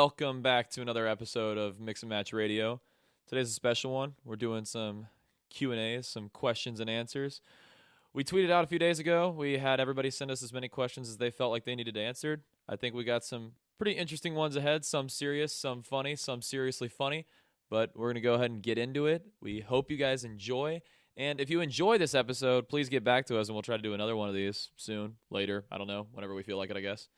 welcome back to another episode of Mix and Match Radio. Today's a special one. We're doing some Q&As, some questions and answers. We tweeted out a few days ago. We had everybody send us as many questions as they felt like they needed answered. I think we got some pretty interesting ones ahead, some serious, some funny, some seriously funny. But we're going to go ahead and get into it. We hope you guys enjoy. And if you enjoy this episode, please get back to us, and we'll try to do another one of these soon, later. I don't know, whenever we feel like it, I guess.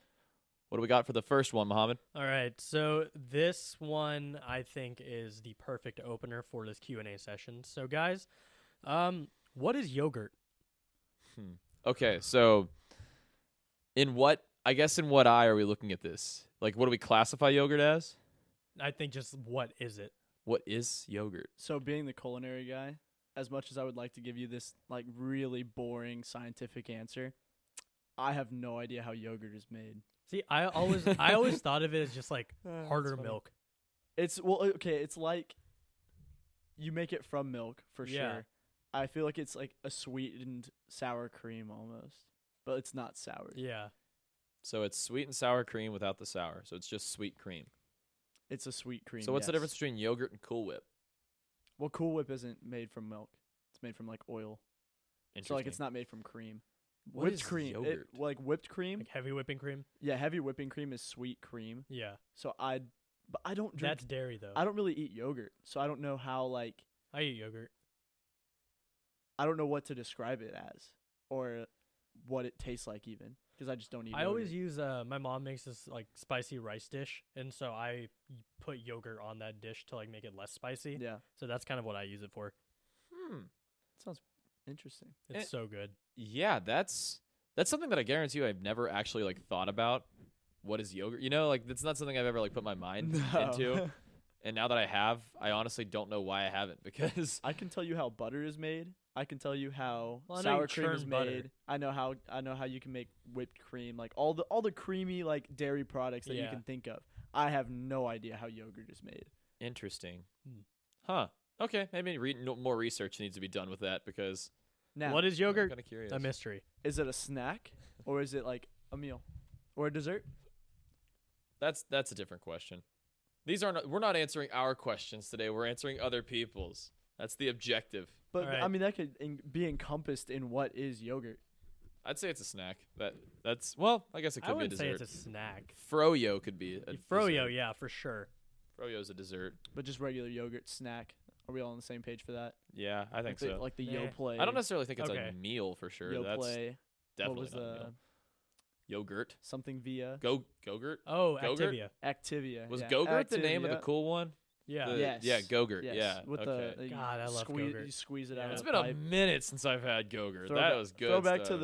What do we got for the first one, Mohammed? All right, so this one I think is the perfect opener for this Q&A session. So guys, what is yogurt? Okay, so in what eye are we looking at this? Like, what do we classify yogurt as? I think just what is it? What is yogurt? So being the culinary guy, as much as I would like to give you this like really boring scientific answer, I have no idea how yogurt is made. See, I always thought of it as just like harder funny. milk. It's it's like you make it from milk for Yeah. sure. I feel like it's like a sweetened sour cream almost, but it's not sour. Yeah. So it's sweet and sour cream without the sour. So it's just sweet cream. It's a sweet cream. So what's the yes. difference between yogurt and Cool Whip? Well, Cool Whip isn't made from milk. It's made from like oil. So like it's not made from cream. What whipped is cream, yogurt? like whipped cream. Like heavy whipping cream? Yeah, heavy whipping cream is sweet cream. Yeah. So but I don't drink. That's dairy though. I don't really eat yogurt, so I don't know how like I eat yogurt. I don't know what to describe it as or what it tastes like even because I just don't eat. I yogurt. always use my mom makes this like spicy rice dish, and so I put yogurt on that dish to like make it less spicy. Yeah, So that's kind of what I use it for. sounds interesting. It's so good. Yeah, that's something that I guarantee you I've never actually like thought about. What is yogurt? You know, like that's not something I've ever like put my mind into. And now that I have, I honestly don't know why I haven't because I can tell you how butter is made. I can tell you how Well, I know sour you cream is churn made. butter. I know how you can make whipped cream, like all the creamy like dairy products that you Yeah. can think of. I have no idea how yogurt is made. interesting. Hmm. Huh. Okay, maybe more research needs to be done with that because Now, What is I'm yogurt? kind of curious. A mystery. is it a snack or is it like a meal or a dessert? That's a different question. We're not answering our questions today. We're answering other people's. That's the objective. But Alright. I mean that could be encompassed in what is yogurt. I'd say it's a snack. That's well, I guess it I could be a wouldn't say dessert. it's a snack. Froyo could be a Froyo, dessert. yeah, for sure. Froyo's a dessert. But just regular yogurt snack. Are we all on the same page for that? Yeah, I think so. Like the Nah. Yoplait. I don't necessarily think it's Okay. a meal for sure. That's Yoplait. definitely What was not a meal. the Yogurt. something via Gogurt. Oh, Gogurt? Activia. Activia? Was yeah. Gogurt the name of the Activia. cool one? Yeah. Yes. Yeah, Gogurt. Yes. Yeah. With okay. the God, I love squeeze, Gogurt. You squeeze it out. Yeah. of It's the been a pipe. minute since I've had Gogurt. Throwback- That was good. Throwback stuff.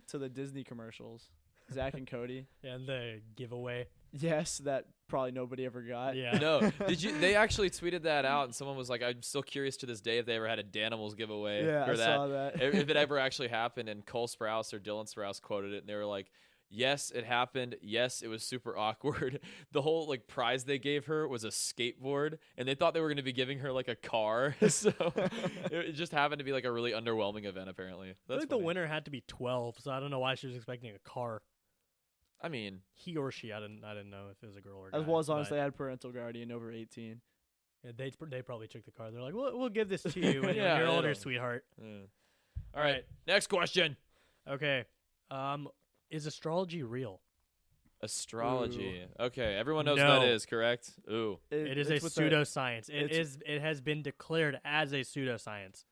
to the Disney commercials. Zach and Cody. And the giveaway. Yes, that probably nobody ever got. Yeah. No, they actually tweeted that out, and someone was like, "I'm still curious to this day if they ever had a Danimals giveaway Yeah, for I that. saw that. If it ever actually happened." And Cole Sprouse or Dylan Sprouse quoted it, and they were like, "Yes, it happened. Yes, it was super awkward. The whole like prize they gave her was a skateboard, and they thought they were going to be giving her like a car. So it just happened to be like a really underwhelming event. Apparently, I that's think the funny. winner had to be 12, so I don't know why she was expecting a car. I mean, He or she, I didn't know if it was a girl or guy. As well as long as but they had parental guardian over 18. yeah, they probably took the car. They're like, we'll give this to you when Yeah, you're I older, know. sweetheart. all right. Next question. Okay. Is astrology real? Astrology. Okay, everyone knows No. what that is, correct? Ooh. It is a it's with the- pseudoscience. it's- It has been declared as a pseudoscience.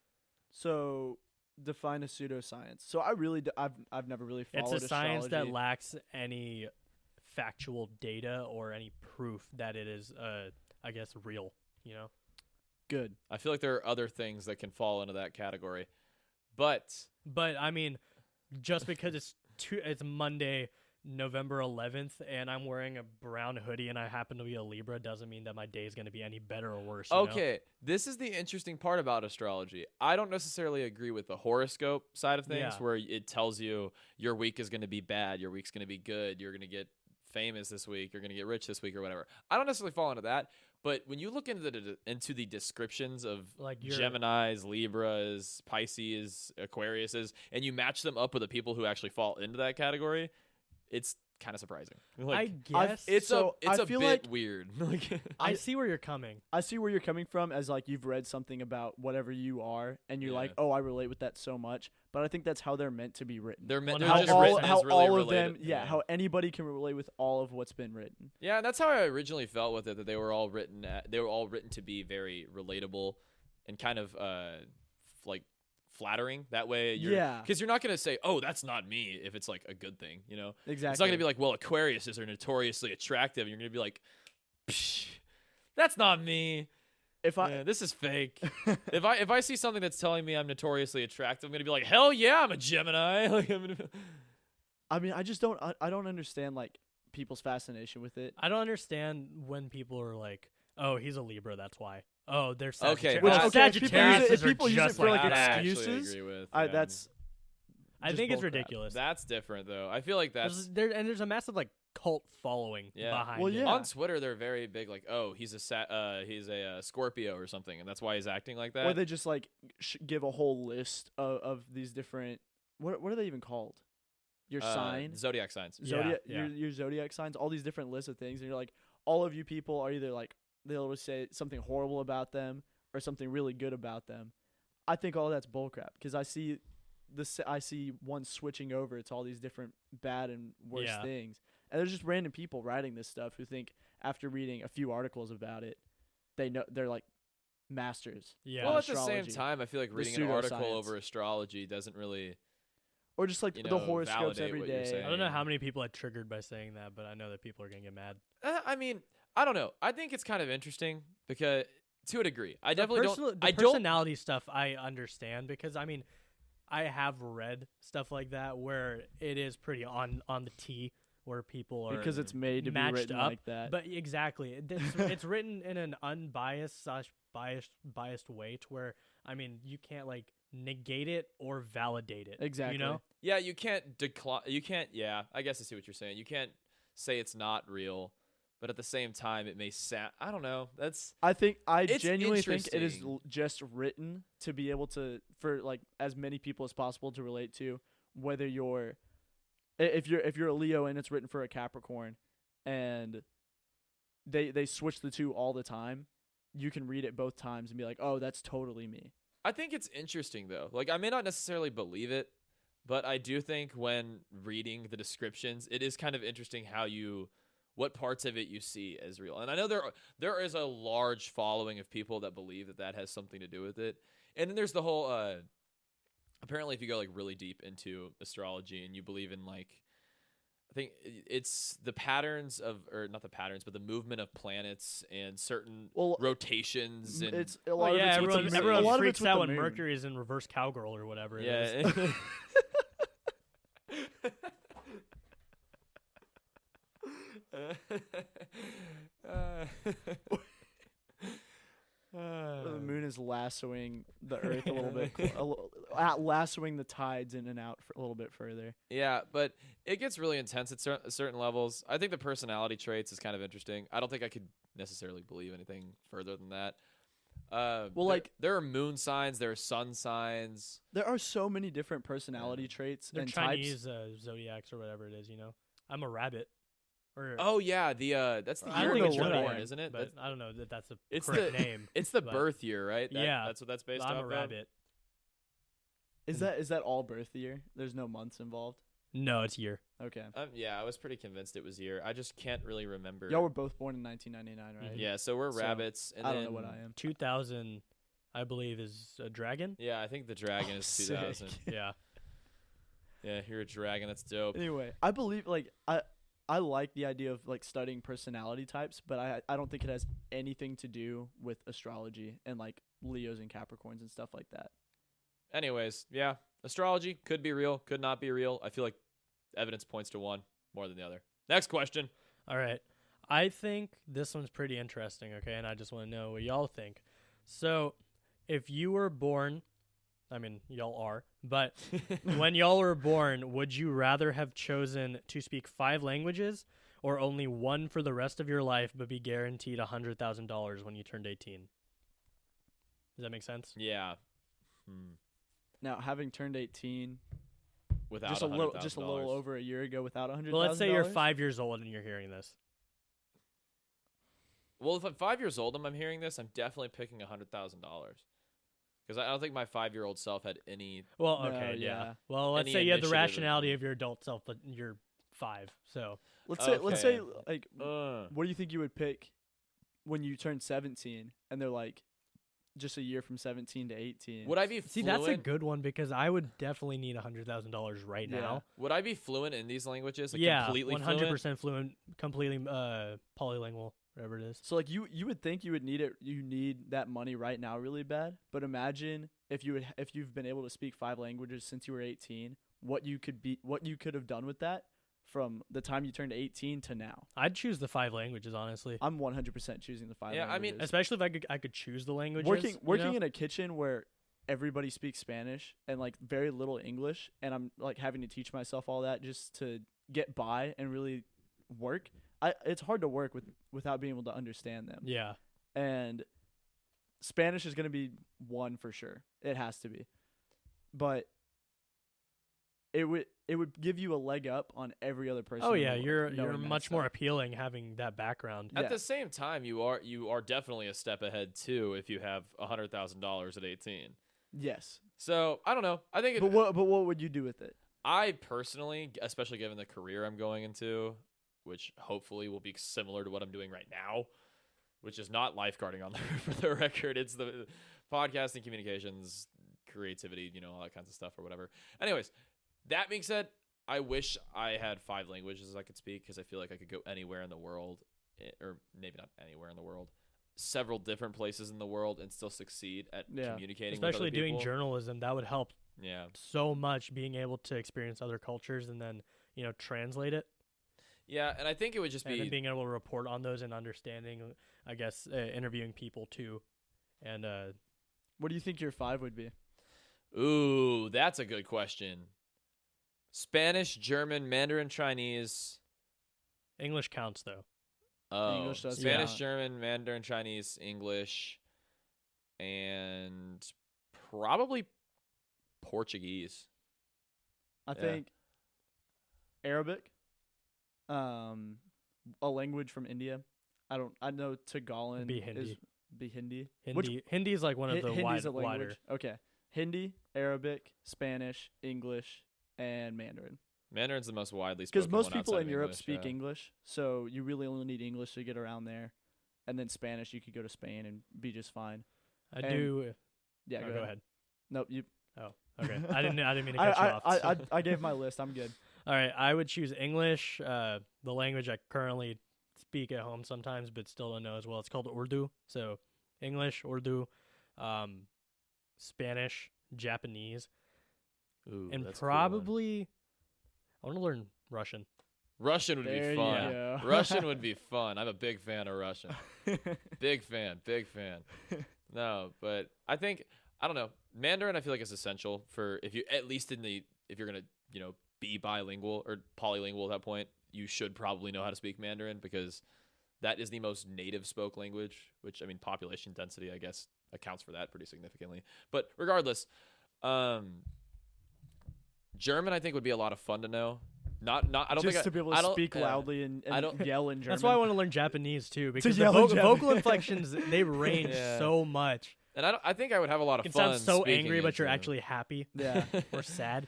So define a pseudoscience. So I really I've never really followed It's a science that astrology. lacks any factual data or any proof that it is I guess real, you know? Good. I feel like there are other things that can fall into that category. But But I mean, just because it's Monday, November 11th, and I'm wearing a brown hoodie and I happen to be a Libra doesn't mean that my day is going to be any better or worse. You know? okay, this is the interesting part about astrology. I don't necessarily agree with the horoscope side of things Yeah. where it tells you your week is going to be bad, your week's going to be good, you're going to get famous this week, you're going to get rich this week or whatever. I don't necessarily fall into that, but when you look into the descriptions of Like your Geminis, Libras, Pisces, Aquariuses, and you match them up with the people who actually fall into that category, it's kind of surprising. I Like, guess it's So, it's I a feel bit like- weird. Like, I see where you're coming. I see where you're coming from as like you've read something about whatever you are and you're like, Yeah. oh, I relate with that so much. But I think that's how they're meant to be written. they're meant. Well, They're how just all- written how as really all of related. them, how anybody can relate with all of what's been written. Yeah, and that's how I originally felt with it. That they were all written. They were all written to be very relatable and kind of like flattering. That way, Yeah. because you're not gonna say, "Oh, that's not me," if it's like a good thing. You know, Exactly. it's not gonna be like, "Well, Aquariuses are notoriously attractive," and you're gonna be like, Psh, "That's not me. if I Yeah, this is fake." if I see something that's telling me I'm notoriously attractive, I'm gonna be like, "Hell yeah, I'm a Gemini." Like, I'm gonna, I mean, I just don't I don't understand like people's fascination with it. I don't understand when people are like, "Oh, he's a Libra, that's why." Oh, they're Okay, Sagittarius. Which- Oh, okay, if people use it- if Sagittariuses people are use it just for, like like, that that. I actually excuses, agree with. I yeah. that's I just think it's bullcrap. ridiculous. That's different though. I feel like that's There's a massive like cult following Yeah. behind Well, it. yeah. on Twitter. They're very big. Like, oh, he's a Scorpio or something, and that's why he's acting like that. or they just like give a whole list of these different what are they even called? Your sign, zodiac signs. Yeah, zodiac, yeah. Your zodiac signs, all these different lists of things, and you're like, all of you people are either like they'll always say something horrible about them or something really good about them. I think all that's bullcrap because I see one switching over to all these different bad and worse Yeah. things, and there's just random people writing this stuff who think after reading a few articles about it, they're like masters. Yeah. Well, at the same astrology. time, I feel like reading an article pseudoscience. over astrology doesn't really. Or just like you the know, horoscopes validate every what you're day. saying. I don't know how many people are triggered by saying that, but I know that people are gonna get mad. I mean, I don't know. I think it's kind of interesting because, to a degree, I The definitely personal- don't. The I don't. personality stuff I understand because I mean, I have read stuff like that where it is pretty on the tee where people are Because it's made to be matched written up, like that. But exactly, it's written in an unbiased slash biased way to where I mean you can't like negate it or validate it. Exactly. You know? Yeah, you can't decline. You can't. Yeah, I guess I see what you're saying. You can't say it's not real, but at the same time, it may sound. I don't know. That's I It's genuinely think it is interesting. just written to be able to for like as many people as possible to relate to, whether you're if you're a Leo and it's written for a Capricorn, and they switch the two all the time, you can read it both times and be like, oh, that's totally me. I think it's interesting though. Like, I may not necessarily believe it, but I do think when reading the descriptions, it is kind of interesting what parts of it you see as real. And I know there is a large following of people that believe that has something to do with it. And then there's the whole apparently if you go like really deep into astrology and you believe in like I think it's the patterns or not the patterns, but the movement of planets and certain Well, rotations and it's a lot Well, of yeah, it's with the everyone, moon. everyone a lot of freaks it's with out the when moon. Mercury is in reverse cowgirl or whatever it is. yeah. The moon is lassoing the earth a little bit, lassoing the tides in and out for a little bit further. Yeah, but it gets really intense at certain levels. I think the personality traits is kind of interesting. I don't think I could necessarily believe anything further than that. There are moon signs, there are sun signs. There are so many different personality traits They're and Chinese types. zodiacs or whatever it is, you know. I'm a rabbit. Or Oh yeah, that's the I year don't in think which it's you're really, born, isn't it? But I don't know that that's a It's correct the- name. It's the but- birth year, right? Yeah. That's what that's based I'm off a of? rabbit. Is that all birth year? There's no months involved. No, it's year. Okay. Yeah, I was pretty convinced it was year. I just can't really remember. Y'all were both born in 1999, right? Yeah, so we're So, rabbits. And I don't know then- what I am. 2000, I believe, is a dragon. Yeah, I think the dragon is Sick. 2000. Yeah. Yeah, you're a dragon. That's dope. Anyway, I believe I like the idea of like studying personality types, but I don't think it has anything to do with astrology and like Leos and Capricorns and stuff like that. Anyways, yeah, astrology could be real, could not be real. I feel like evidence points to one more than the other. Next question. All right. I think this one's pretty interesting, okay? And I just want to know what y'all think. So, if you were born, I mean, y'all are, but when y'all were born, would you rather have chosen to speak 5 languages or only one for the rest of your life but be guaranteed $100,000 when you turned 18? Does that make sense? Yeah. Now, having turned 18, without just a little over a year ago without $100,000. Well, let's say you're 5 years old and you're hearing this. Well, if I'm 5 years old and I'm hearing this, I'm definitely picking $100,000 because I don't think my 5-year-old self had any. Well, No, okay, yeah. yeah. Well, let's Any say you have the initiative rationality of your adult self, but you're 5. So Let's say Okay. like, what do you think you would pick when you turn 17 and they're like just a year from 17 to 18? Would I be see, fluent? that's a good one because I would definitely need $100,000 right Yeah. now. Would I be fluent in these languages? Like Yeah, completely 100% fluent, completely polylingual, whatever it is. So like you would think you would need it. You need that money right now really bad. But imagine if you've been able to speak 5 languages since you were 18, what you could have done with that from the time you turned 18 to now. I'd choose the 5 languages, honestly. I'm 100% choosing the 5 Yeah, I mean, languages. Especially if I could choose the languages. working in a kitchen where everybody speaks Spanish and like very little English, and I'm like having to teach myself all that just to get by and really work. It's hard to work without being able to understand them. Yeah. And Spanish is going to be one for sure. It has to be. But it would give you a leg up on every other person. Oh in the yeah, world you're knowing that much more stuff. appealing having that background. At Yeah. the same time, you are definitely a step ahead too if you have $100,000 at 18. Yes. So I don't know. I think But what would you do with it? I personally, especially given the career I'm going into, which hopefully will be similar to what I'm doing right now, which is not lifeguarding on the for the record. It's the podcasting, communications, creativity, all that kinds of stuff or whatever. Anyways, that being said, I wish I had 5 languages I could speak because I feel like I could go anywhere in the world, or maybe not anywhere in the world, several different places in the world and still succeed at Yeah. communicating Especially with other doing people. journalism, that would help Yeah. so much, being able to experience other cultures and then translate it, Yeah, and I think it would just and then be being able to report on those and understanding, I guess, interviewing people too, and What do you think your 5 would be? ooh, that's a good question. Spanish, German, Mandarin, Chinese. English counts though. Oh, English does Spanish, count. German, Mandarin, Chinese, English, and probably Portuguese. I Yeah. think Arabic, a language from India. I know Tagalog Be Hindi. is Hindi. Hindi is like one of the Hindi's a wider. language. Okay. Hindi, Arabic, Spanish, English, and Mandarin. Mandarin's the most widely spoken Because most one people outside in of Europe English, speak yeah. English, so you really only need English to get around there. And then Spanish, you could go to Spain and be just fine. I And- do. Yeah, Go ahead. Nope, you. Oh, okay. I didn't mean to cut you off. I gave my list. I'm good. All right, I would choose English, the language I currently speak at home sometimes, but still don't know as well. It's called Urdu. So English, Urdu, Spanish, Japanese, Ooh, and that's a cool one. probably I want to learn Russian. Russian would There be you fun. go. Russian would be fun. I'm a big fan of Russian. Big fan. No, but I think I don't know. Mandarin I feel like is essential for if you at least if you're gonna be bilingual or polylingual at that point, you should probably know how to speak Mandarin because that is the most native spoke language, which I mean population density I guess accounts for that pretty significantly. But regardless, German I think would be a lot of fun to know. Not I don't just think to be able I to don't- speak yeah. loudly and I don't- yell in German. That's why I want to learn Japanese too, because the yell in vocal Japanese. inflections they range Yeah. so much. And I think I would have a lot of You can fun. sound so speaking angry, in but you're German. actually happy Yeah. or sad.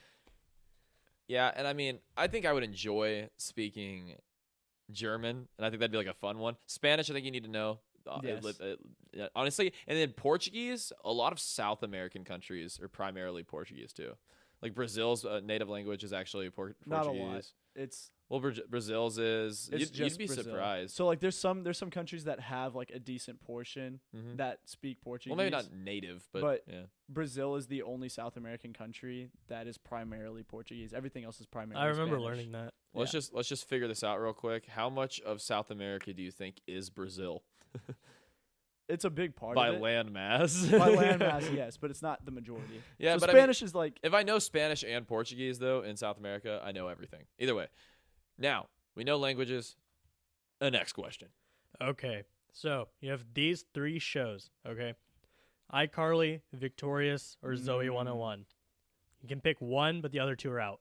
Yeah, and I mean, I think I would enjoy speaking German, and I think that'd be like a fun one. Spanish, I think you need to know. Yes. Yeah, honestly, and then Portuguese. A lot of South American countries are primarily Portuguese too. Like Brazil's native language is actually Portuguese. Not a lot. It's Well, Brazil's is. it's You'd just be Brazil. surprised. So like there's some countries that have like a decent portion Mhm. that speak Portuguese. Well, maybe not native, but, But- yeah. Brazil is the only South American country that is primarily Portuguese. Everything else is primarily I remember Spanish. learning that. Let's just figure this out real quick. How much of South America do you think is Brazil It's a big part by of it. land mass? By landmass, yes, but it's not the majority. Yeah, so but I mean, Spanish is like if I know Spanish and Portuguese, though, in South America, I know everything. Either way. Now, we know languages. The next question. Okay, so you have these 3 shows. Okay, iCarly, Victorious, or Zoe Mm. 101. You can pick one, but the other 2 are out.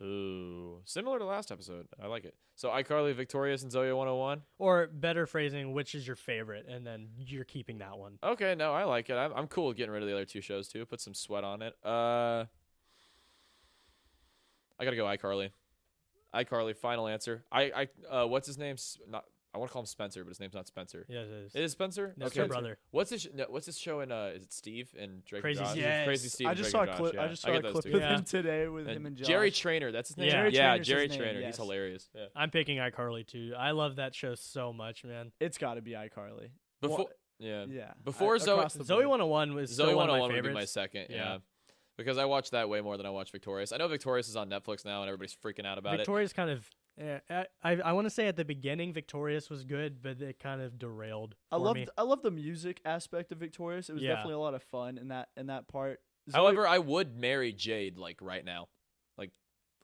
Ooh, similar to last episode. I like it. So iCarly, Victorious, and Zoe 101. Or better phrasing, which is your favorite, and then you're keeping that one. Okay, no, I like it. I'm cool with getting rid of the other two shows too. Put some sweat on it. I gotta go iCarly. iCarly, final answer. What's his name? I want to call him Spencer, but his name's not Spencer. Yeah, it is. It is Spencer. That's Okay. her brother. What's his show in? Is it Steve and Drake? Crazy and Josh? Steve. Yes. Crazy Steve. I and just Drake saw a and clip. Josh, I yeah. just I saw get a those clip two. with Yeah. him today with him and Josh. Jerry Trainer. That's his name. Yeah. Jerry Yeah, Trainer's Jerry his name, Trainer. yes. He's hilarious. Yeah. I'm picking iCarly too. I love that show so much, man. It's got to be iCarly. Before, Well, yeah. yeah. Before Zoe- across the Zoe board. 101 was Zoe still one of my 101 would be my favorites. second. Yeah. Yeah. Because I watch that way more than I watch Victorious. I know Victorious is on Netflix now, and everybody's freaking out about Victorious kind of. I want to say at the beginning Victorious was good, but it kind of derailed for me. I love the music aspect of Victorious. It was Yeah. definitely a lot of fun in that part. it. However, I would marry Jade like right now, like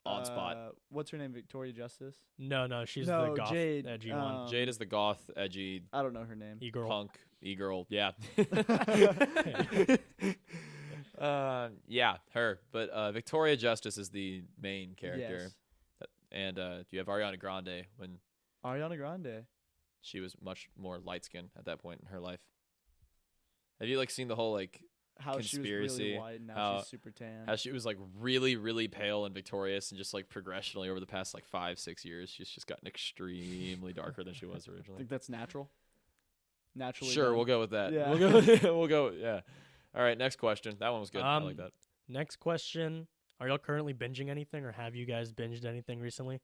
on spot. What's her name? Victoria Justice. No, she's No, the goth Jade, edgy one. Jade is the goth, edgy, I don't know her name. E-girl. punk, e-girl. Yeah. Yeah, her. But Victoria Justice is the main character. Yes. And you have Ariana Grande when Ariana Grande. she was much more light skinned at that point in her life. Have you like seen the whole like How she was really Conspiracy, white and now how- she's super tan. how she was like really, really pale and victorious and just like progressionally over the past like 5-6 years, she's just gotten extremely darker than she was I originally. think that's natural. Naturally. Sure, done. we'll go with that. Yeah. We'll go. Yeah. All right, next question. That one was good. I like that. Next question. Are y'all currently binging anything, or have you guys binged anything recently?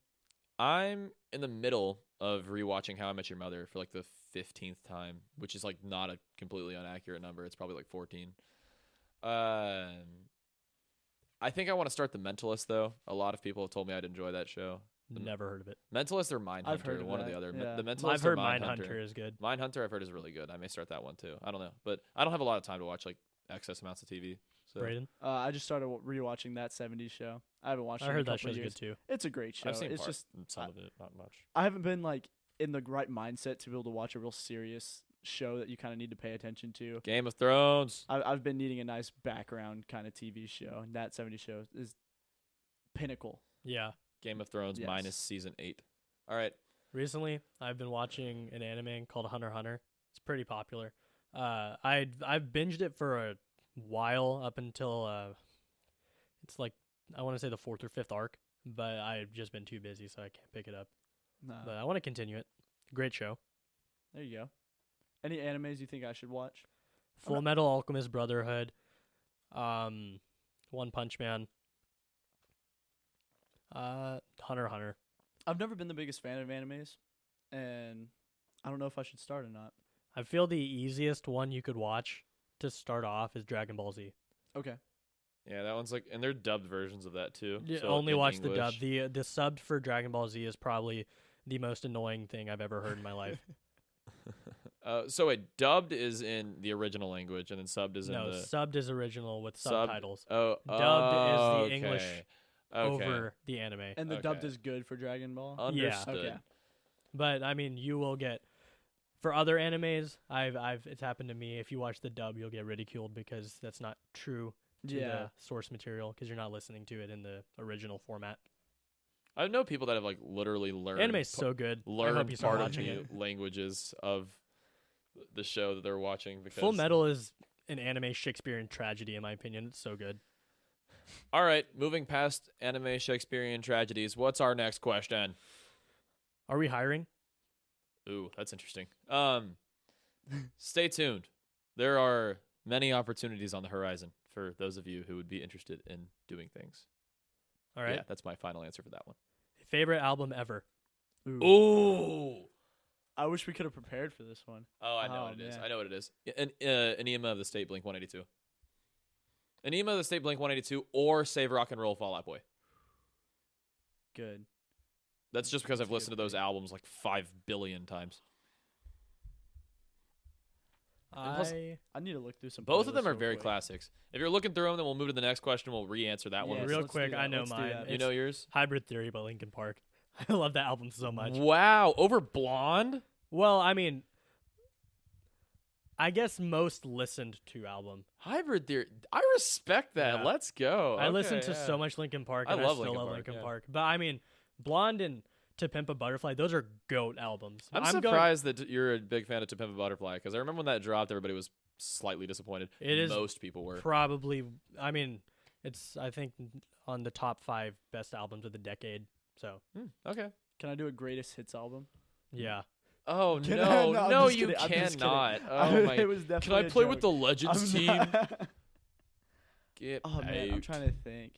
I'm in the middle of rewatching How I Met Your Mother for like the 15th time, which is like not a completely inaccurate number. It's probably like 14. I think I want to start The Mentalist though. A lot of people have told me I'd enjoy that show. Never heard of it. Mentalist or Mindhunter, I've heard of one or that, the other. yeah. The Mentalist I've or heard Mindhunter. Mindhunter is good. Mindhunter I've heard is really good. I may start that one too. I don't know, but I don't have a lot of time to watch like excess amounts of TV. So Braden, I just started rewatching that '70s show. I haven't watched. I it heard in a that couple show's years. good too. It's a great show. I've seen It's just some of it, not much. I haven't been like in the right mindset to be able to watch a real serious show that you kind of need to pay attention to. Game of Thrones. I've been needing a nice background kind of TV show, and that '70s show is pinnacle. Yeah. Game of Thrones Yes. minus season 8. All right. Recently, I've been watching an anime called Hunter x Hunter. It's pretty popular. I've binged it for a while up until it's like I want to say the 4th or 5th arc, but I've just been too busy, so I can't pick it up. But I want to continue it. Great show. There you go. Any animes you think I should watch? Full Metal Alchemist Brotherhood, One Punch Man, Hunter x Hunter. I've never been the biggest fan of animes, and I don't know if I should start or not. I feel the easiest one you could watch to start off is Dragon Ball Z. Okay. Yeah, that one's like, and they're dubbed versions of that too. Yeah, so only in watch the dub. English. The subbed for Dragon Ball Z is probably the most annoying thing I've ever heard in my life. So wait, dubbed is in the original language, and then subbed is No, in the subbed is original with Subbed- subtitles dubbed dubbed is the English okay. over the anime. And the dubbed Okay. is good for Dragon Ball. Understood. Okay. But I mean, you will get for other animes. It's happened to me. If you watch the dub, you'll get ridiculed because that's not true to Yeah. the source material because you're not listening to it in the original format. I know people that have like literally learned Anime's so good. I hope learned you start part of watching the it. languages of the show that they're watching. Because Full Metal is an anime Shakespearean tragedy, in my opinion. It's so good. All right, moving past anime Shakespearean tragedies, what's our next question? Are we hiring? Ooh, that's interesting. Stay tuned. There are many opportunities on the horizon for those of you who would be interested in doing things. All right. Yeah, that's my final answer for that one. Favorite album ever? Ooh. Ooh. I wish we could have prepared for this one. Oh, I know Oh, what it is. man. I know what it is. Enema of the State, Blink 182. Enema of the State, Blink 182, or Save Rock and Roll, Fall Out Boy. Good. That's just because That's I've a listened to good those pick. albums like 5 billion times. And plus, I need to look through some. Both of playlists them are real very quick. classics. If you're looking through them, then we'll move to the next question. We'll re-answer that one. Yes, Real let's quick, do I that. know Let's do mine. that. You It's know yours? Hybrid Theory by Linkin Park. I love that album so much. Wow, over Blonde? Well, I mean, I guess most listened to album. Hybrid Theory. I respect that. Yeah. Let's go. I listened Okay, to yeah. so much Linkin Park, I and love still Linkin love Park, Linkin yeah. Park. But I mean, Blonde and To Pimp a Butterfly, those are GOAT albums. I'm going- surprised that you're a big fan of To Pimp a Butterfly because I remember when that dropped, everybody was slightly disappointed. It is Most people were. Probably, I mean, it's I think on the top 5 best albums of the decade. So Okay. Can I do a greatest hits album? yeah, Oh Can I? no, No, I'm no, just you kidding. I'm just kidding. cannot. Oh my. It was Can I definitely a play with joke. the Legends I'm team? not- Get Oh man, I'm out. trying to think.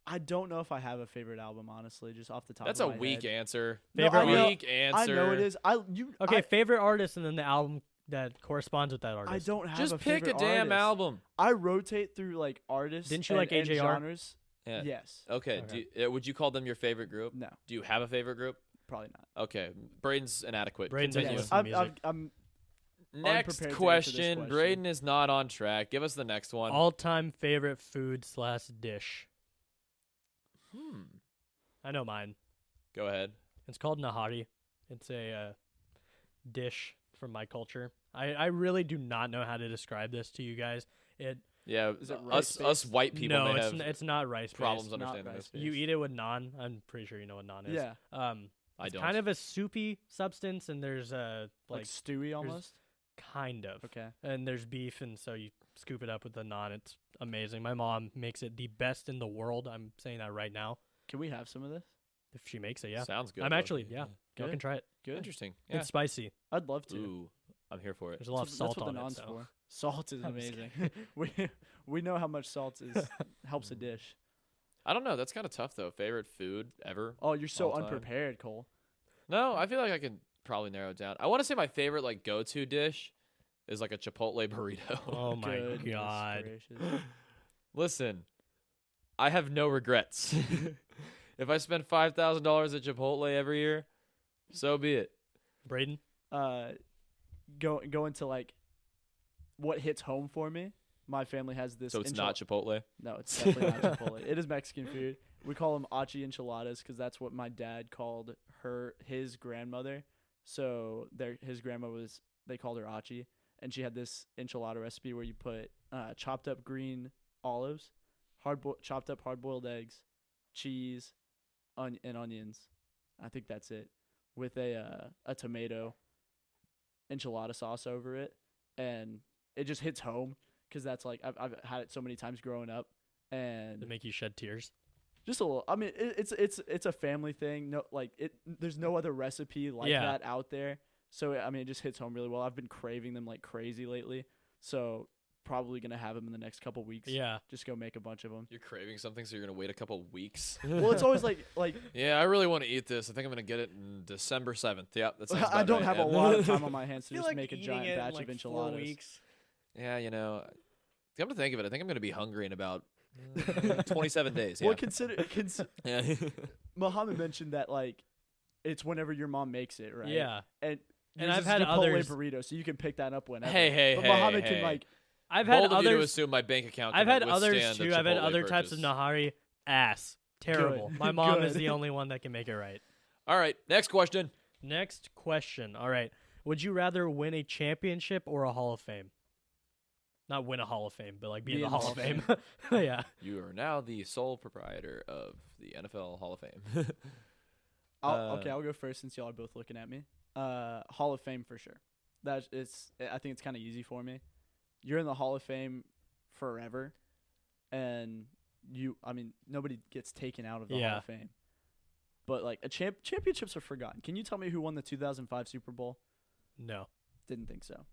I don't know if I have a favorite album, honestly, just off the top That's of a my weak head. answer. No, Favorite I know, Weak answer. I know it is. okay. I, Favorite artist, and then the album that corresponds with that I artist. don't have Just a pick a favorite damn artist. album. I rotate through like artists. Didn't you and, like and AJR? genres. Yeah. Yes. Okay. Okay. Would you call them your favorite group? No, Do you have a favorite group? probably not. Okay. Braden's inadequate. Braden Continue. doesn't Yes. listen to music. I'm Next unprepared to answer this question. question. Braden is not on track. Give us the next one. All-time favorite food/dish. Hmm. I know mine. Go ahead. It's called nahari. It's a dish from my culture. I really do not know how to describe this to you guys. Yeah. Is it us rice-based? white people no, may it's have it's not rice problems Not understanding this. rice-based. You eat it with naan. I'm pretty sure you know what naan is. Yeah. I It's don't. kind of a soupy substance, and there's like stewy almost. kind of, Okay. and there's beef, and so you scoop it up with the naan. It's amazing. My mom makes it the best in the world. I'm saying that right now. Can we have some of this? If she makes it, yeah. Sounds good. I'm though. actually, yeah. Y'all Good. can try it. Good. Interesting. Yeah. It's spicy. I'd love to. Ooh, I'm here for it. There's a lot of That's salt what on the it. naan's So. for. Salt is I'm just amazing. we know how much salt is helps a dish. I don't know. That's kind of tough though. Favorite food ever? Oh, you're so All time. unprepared, Cole. No, I feel like I can probably narrow it down. I want to say my favorite like go-to dish is like a Chipotle burrito. Oh my Goodness god. gracious. Listen, I have no regrets. If I spend $5,000 at Chipotle every year, so be it. Braden. Go into like what hits home for me. My family has this. So it's not Chipotle. No, it's definitely not Chipotle. It is Mexican food. We call them achi enchiladas because that's what my dad called his grandmother. So his grandma they called her achi, and she had this enchilada recipe where you put chopped up green olives, chopped up hard boiled eggs, cheese, and onions. I think that's it, with a tomato enchilada sauce over it, and it just hits home because that's like I've had it so many times growing up, and To make you shed tears. just a little. I mean, it's a family thing. No, like there's no other recipe like Yeah. that out there. So I mean, it just hits home really well. I've been craving them like crazy lately, so probably gonna have them in the next couple weeks. Yeah. Just go make a bunch of them. You're craving something, so you're gonna wait a couple weeks. Well, it's always like Yeah, I really want to eat this. I think I'm gonna get it in December 7th. Yep, that sounds I about don't right, have yeah. a lot of time on my hands to just make a giant batch of enchiladas. Yeah, you know, come to think of it, I think I'm gonna be hungry in about 27 days. Yeah. Well, consider yeah. Muhammad mentioned that like it's whenever your mom makes it, right? Yeah. And And yours I've is had Chipotle others- burrito, so you can pick that up whenever. Hey, but hey, Muhammad hey. can like I've had Bold of you to others. assume my bank account. I've can had others withstand a too. I've had Chipotle other types of purchase. nahari. Ass. Terrible. My mom is Good. the only one that can make it right. All right, next question. Next question. All right. Would you rather win a championship or a Hall of Fame? Not win a Hall of Fame, but like be in the Hall of Fame. Yeah. You are now the sole proprietor of the NFL Hall of Fame. Okay, I'll go first since y'all are both looking at me. Hall of Fame for sure. I think it's kind of easy for me. You're in the Hall of Fame forever, and nobody gets taken out of the Hall Yeah. of Fame. But like championships are forgotten. Can you tell me who won the 2005 Super Bowl? No. Didn't think so.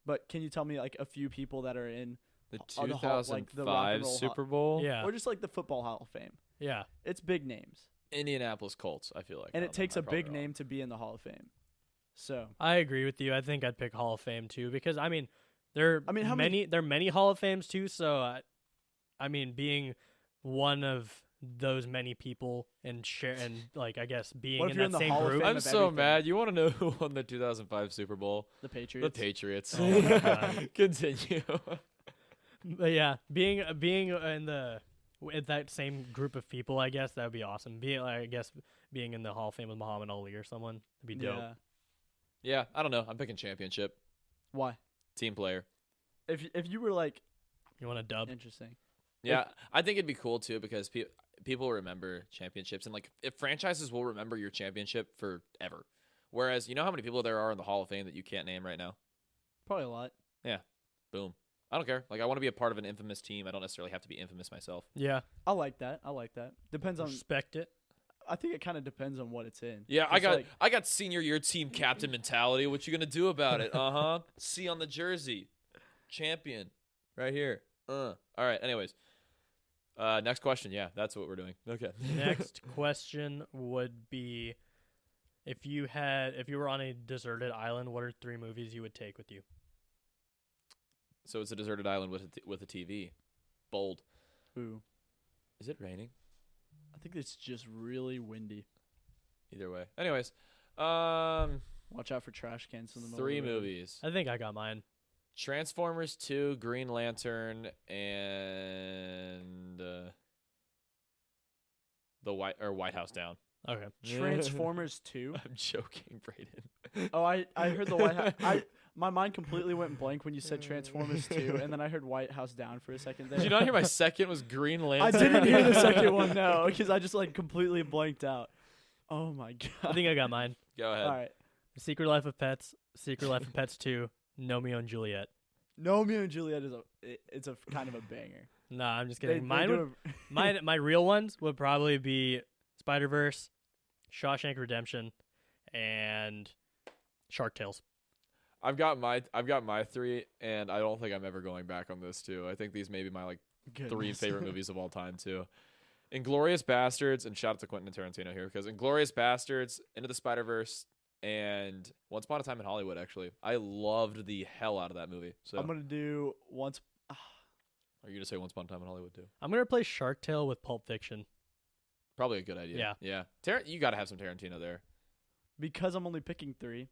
But can you tell me like a few people that are in, The the Hall- like, the rock and 2005 roll Super Bowl. Yeah. or just like the Football Hall of Fame? Yeah. It's big names, Indianapolis Colts. I feel like. and it takes I'm a probably big wrong. name to be in the Hall of Fame. So I agree with you. I think I'd pick Hall of Fame too because there I mean, how there are many Hall of Fames too, so being one of those many people and like I guess being What if in you're in that the same Hall of group. Fame I'm of so everything? mad. You want to know who won the 2005 Super Bowl? the Patriots. The Patriots. Oh my God. Continue. But yeah, being in with that same group of people, I guess that would be awesome. I guess being in the Hall of Fame with Muhammad Ali or someone would be dope. Yeah. Yeah, I don't know. I'm picking championship. Why? Team player. If you were like You want a dub? interesting. Yeah, I think it'd be cool too because people remember championships, and like if franchises will remember your championship forever. Whereas you know how many people there are in the Hall of Fame that you can't name right now. Probably a lot. Boom. I don't care. Like I want to be a part of an infamous team. I don't necessarily have to be infamous myself. Yeah. I like that. Depends on. Respect it. I think it kind of depends on what it's in. Yeah, Just I got senior year team captain mentality. What you gonna do about it? C on the jersey, champion, right here. All right. Anyways, next question. Yeah, that's what we're doing. Okay. Next question would be, if you were on a deserted island, what are 3 movies you would take with you? So it's a deserted island with a TV. Bold. Ooh, Is it raining? I think it's just really windy. Either way. Anyways, Watch out for trash cans in the middle. 3 of the road. movies: I think I got mine. Transformers 2, Green Lantern, and the White House Down. Okay. Transformers 2. I'm joking, Brayden. Oh, I heard the White House. My mind completely went blank when you said Transformers 2, and then I heard White House Down for a second there. Did you not hear my second was Green I Lantern? didn't hear the second one, no, because I just like completely blanked out. Oh my I god. think I got mine. Go ahead. All right. Secret Life of Pets, Secret Life of Pets 2, Romeo and Juliet. Romeo and Juliet is it's a kind of a banger. Nah, I'm just They- kidding. they Mine do would my real ones would probably be Spider-Verse, Shawshank Redemption, and Shark Tales. I've got my 3, and I don't think I'm ever going back on this too. I think these may be my like 3 Goodness. favorite movies of all time too. Inglorious Bastards, and shout out to Quentin Tarantino here because Inglorious Bastards, Into the Spider-Verse, and Once Upon a Time in Hollywood. Actually, I loved the hell out of that movie. So, I'm gonna do once are you gonna say Once Upon a Time in Hollywood too? I'm going to replace Shark Tale with Pulp Fiction. Probably a good idea. Yeah. You got to have some Tarantino there. because I'm only picking 3.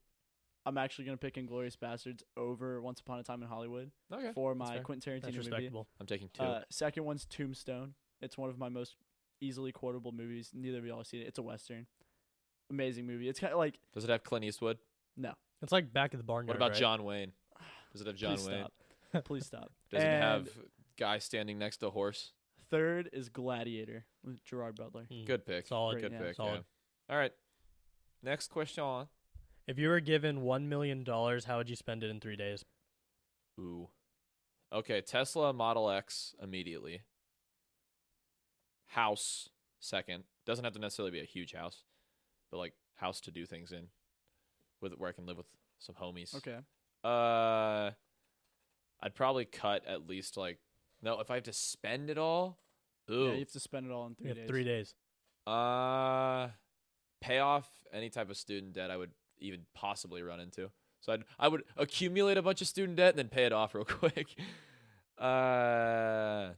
I'm actually gonna pick Inglourious Bastards over Once Upon a Time in Hollywood Okay. for that's my fair. Quentin That's Tarantino movie. respectable. I'm taking 2. Second one's Tombstone. It's one of my most easily quotable movies. Neither of y'all have seen it. It's a western. Amazing movie. It's kind of like Does it have Clint Eastwood? no. It's like Back of the Barnyard. What about right? John Wayne? Does it have John Please Wayne? stop. Please stop. Does it have And guy standing next to a horse? third is Gladiator with Gerard Butler. Mm, Good pick. Solid. Good yeah, pick. solid. Yeah. All right. Next question. If you were given $1 million, how would you spend it in 3 days? Ooh. Okay, Tesla Model X immediately. House second. Doesn't have to necessarily be a huge house, but like house to do things in, with where I can live with some homies. Okay. I'd probably cut at least like no. If I have to spend it all, ooh. Yeah, you have to spend it all in 3 You days. have 3 days. Pay off any type of student debt I would even possibly run into. So I would accumulate a bunch of student debt and then pay it off real quick. I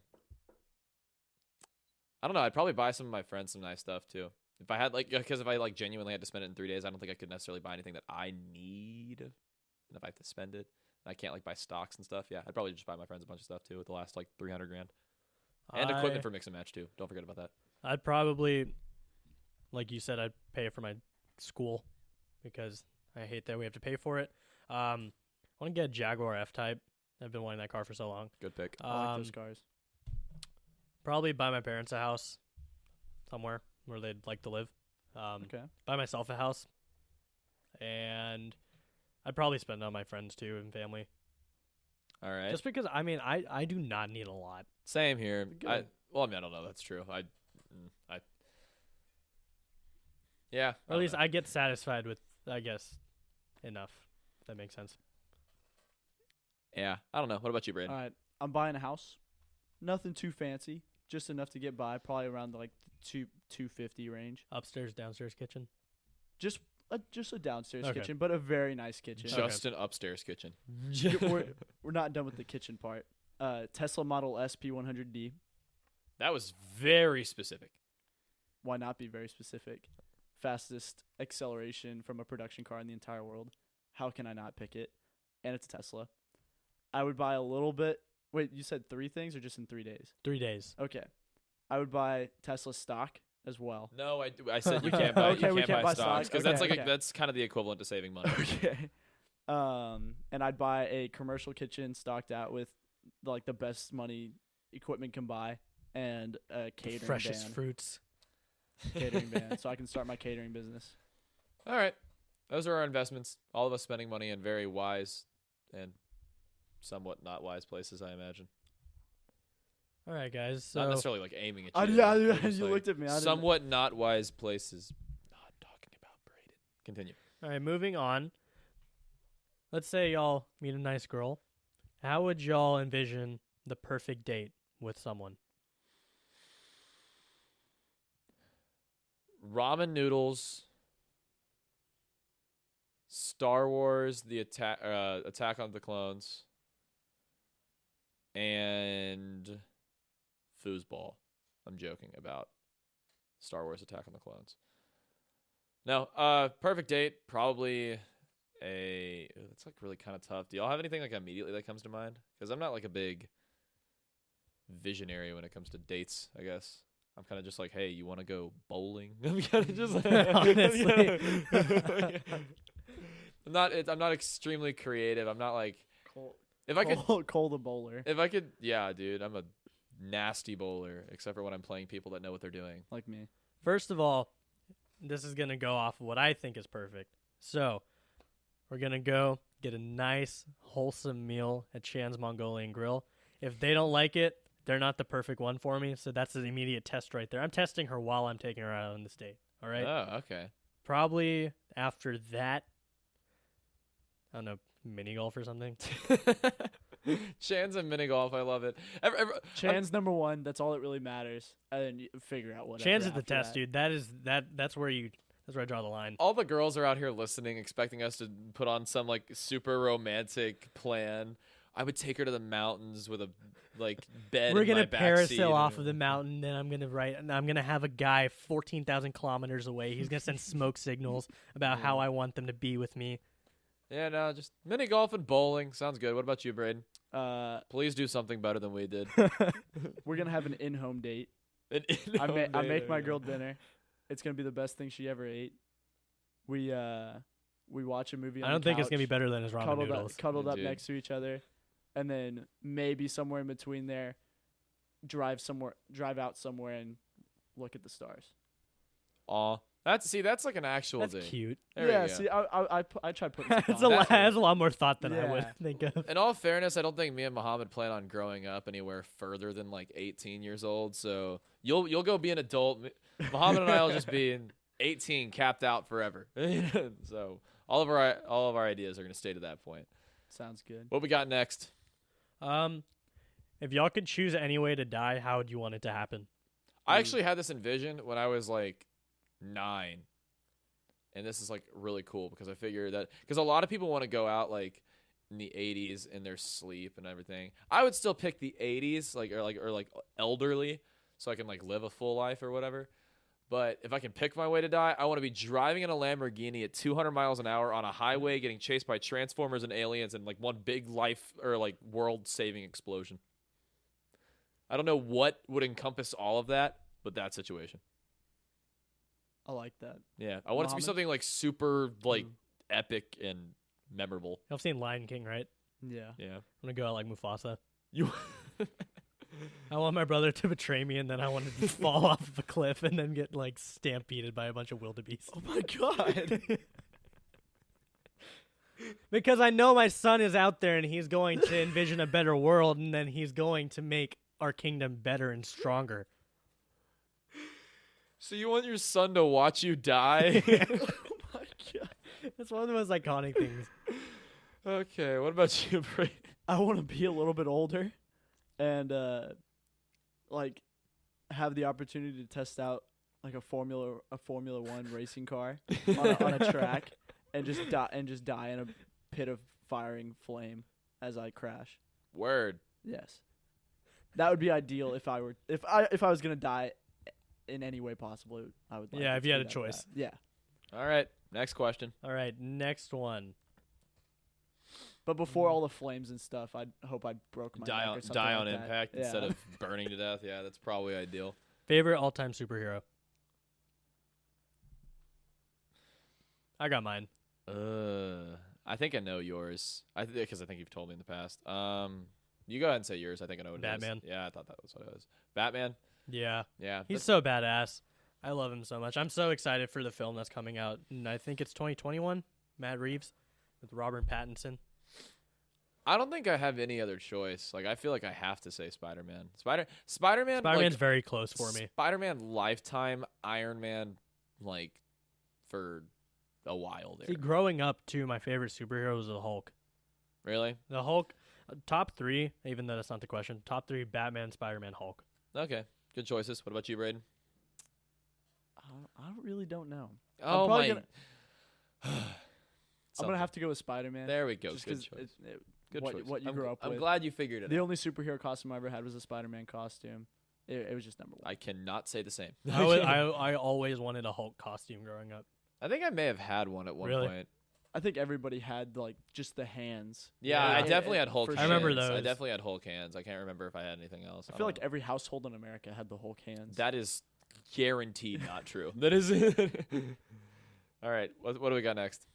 don't know. I'd probably buy some of my friends some nice stuff too. If I had because if I genuinely had to spend it in 3 days, I don't think I could necessarily buy anything that I need. And if I have to spend it, and I can't buy stocks and stuff. Yeah, I'd probably just buy my friends a bunch of stuff too with the last $300 grand and equipment for mix and match too. Don't forget about that. I'd probably, like you said, I'd pay for my school because I hate that we have to pay for it. I want to get a Jaguar F-Type. I've been wanting that car for so long. Good pick. I like those cars. Probably buy my parents a house somewhere where they'd like to live. Okay. Buy myself a house. And I'd probably spend it on my friends too and family. All right. Just because, I do not need a lot. Same here. Good. I don't know. That's true. Yeah. Or at least I get satisfied with, I guess, enough. If that makes sense. Yeah. I don't know. What about you, Braden? All right. I'm buying a house. Nothing too fancy. Just enough to get by. Probably around the 250 range. Upstairs, downstairs kitchen. Just a downstairs Okay. kitchen, but a very nice kitchen. Just an upstairs kitchen. we're not done with the kitchen part. Tesla Model S P100D. That was very specific. Why not be very specific? Fastest acceleration from a production car in the entire world. How can I not pick it? And it's a Tesla. I would buy a little bit. Wait, you said 3 things or just in 3 days? 3 days. Okay. I would buy Tesla stock as well. No, I said you can't buy Okay, we you can't can't buy buy stocks stock. because that's Okay, like okay. that's kind of the equivalent to saving money. Okay. And I'd buy a commercial kitchen stocked out with like the best money equipment can buy, and a catering Freshest van. fruits. Catering van, so I can start my catering business. All right. Those are our investments. All of us spending money in very wise and somewhat not wise places, I imagine. All right, guys. Not So necessarily like aiming at you. Yeah, but just, you like, looked at me. I didn't- somewhat not wise places. Not talking about Braden. Continue. all right, moving on. Let's say y'all meet a nice girl. How would y'all envision the perfect date with someone? Ramen noodles. Star Wars: The Attack on the Clones, and foosball. I'm joking about Star Wars: Attack on the Clones. No, perfect date probably it's like really kind of tough. Do y'all have anything like immediately that comes to mind? Because I'm not like a big visionary when it comes to dates. I guess I'm kind of just like, hey, you want to go bowling? I'm kind of just Honestly. I'm not extremely creative. I'm not like if I could Cole the bowler, if I could yeah, dude, I'm a nasty bowler except for when I'm playing people that know what they're doing. like me. First of all, this is going to go off of what I think is perfect. So, we're going to go get a nice, wholesome meal at Chan's Mongolian Grill. If they don't like it, they're not the perfect one for me. So, that's an immediate test right there. I'm testing her while I'm taking her out on this date. All right? Oh, okay. Probably after that, I don't know, mini golf or something. Chan's and mini golf, I love it. Chan's number one. That's all that really matters, and then you figure out whatever. Chan's at the after test, that. dude. That's where I draw the line. All the girls are out here listening, expecting us to put on some like super romantic plan. I would take her to the mountains with a like bed. We're in gonna my backseat parasail and- off of the mountain, then I'm gonna have a guy 14,000 kilometers away. He's gonna send smoke signals about how I want them to be with me. Yeah, no, just mini golf and bowling sounds good. What about you, Braden? Please Please do something better than we did. we're gonna have an in-home date. An I in-home make date, my yeah. girl dinner. It's gonna be the best thing she ever ate. We watch a movie. On I don't the think it's gonna be couch, better than his ramen cuddled noodles. Up, cuddled Yeah, up dude. next to each other, and then maybe somewhere in between there, drive out somewhere and look at the stars. Aw, that's like an actual That's date. cute. There yeah, you go. see, I tried putting. some That's thought into it. that's a lot more thought than I would Yeah. think of. In all fairness, I don't think me and Muhammad plan on growing up anywhere further than like 18 years old. So you'll go be an adult. Muhammad and I will just be in 18, capped out forever. So all of our ideas are gonna stay to that point. Sounds good. What we got next? If y'all could choose any way to die, how would you want it to happen? I actually had this envisioned when I was like 9. And this is like really cool because I figure that because a lot of people want to go out like in the 80s in their sleep and everything. I would still pick the 80s or elderly so I can like live a full life or whatever. But if I can pick my way to die, I want to be driving in a Lamborghini at 200 miles an hour on a highway getting chased by transformers and aliens and like one big life or like world-saving explosion. I don't know what would encompass all of that, but that situation. I like that. Yeah, I want it to be Muhammad? something like super like epic and memorable. Y'all seen Lion King, right? Yeah. Yeah. I'm gonna go out like Mufasa. You I want my brother to betray me, and then I want to fall off of a cliff and then get like stampeded by a bunch of wildebeest. Oh my god. Because I know my son is out there and he's going to envision a better world, and then he's going to make our kingdom better and stronger. So you want your son to watch you die? Oh my god. That's one of the most iconic things. Okay, what about you, Brady? I want to be a little bit older, and like have the opportunity to test out like a Formula One racing car on a track, and just die in a pit of firing flame as I crash. Word. Yes, that would be ideal if I was gonna die in any way possible. I would. Like Yeah, it if to you be had a like choice. that. Yeah, All right, next question. All right, next one. but before all the flames and stuff, I hope I broke my Die neck on or something die like on that. impact Yeah. instead of burning to death. Yeah, that's probably ideal. Favorite all-time superhero? I got mine. I think I know yours. Because I think you've told me in the past. You go ahead and say yours. I think I know what Batman. it is. Yeah, I thought that was what it was. Batman. Yeah. Yeah. He's so badass. I love him so much. I'm so excited for the film that's coming out. And I think it's 2021. Matt Reeves with Robert Pattinson. I don't think I have any other choice. Like I feel like I have to say Spider-Man. Spider-Man. Spider-Man's very close for me. Spider-Man lifetime, Iron Man, like for a while there. See, growing up, too, my favorite superhero was the Hulk. Really? The Hulk, top 3, even though that's not the question, top 3, Batman, Spider-Man, Hulk. Okay. Good choices. What about you, Braden? I really don't know. Oh probably my. I'm gonna have to go with Spider-Man. There we go. Just Good 'cause choice. Good Good what, choice. what you grew up I'm with. glad you figured it The out. only superhero costume I ever had was a Spider-Man costume. It was just number one. I cannot say the same. I always wanted a Hulk costume growing up. I think I may have had one at one Really? point. I think everybody had like just the hands. Yeah, Yeah. I definitely had Hulk For hands. I remember I those. definitely had Hulk hands. I can't remember if I had anything else. I feel don't like know. every household in America had the Hulk hands. That is guaranteed not true. That is All right. What do we got next?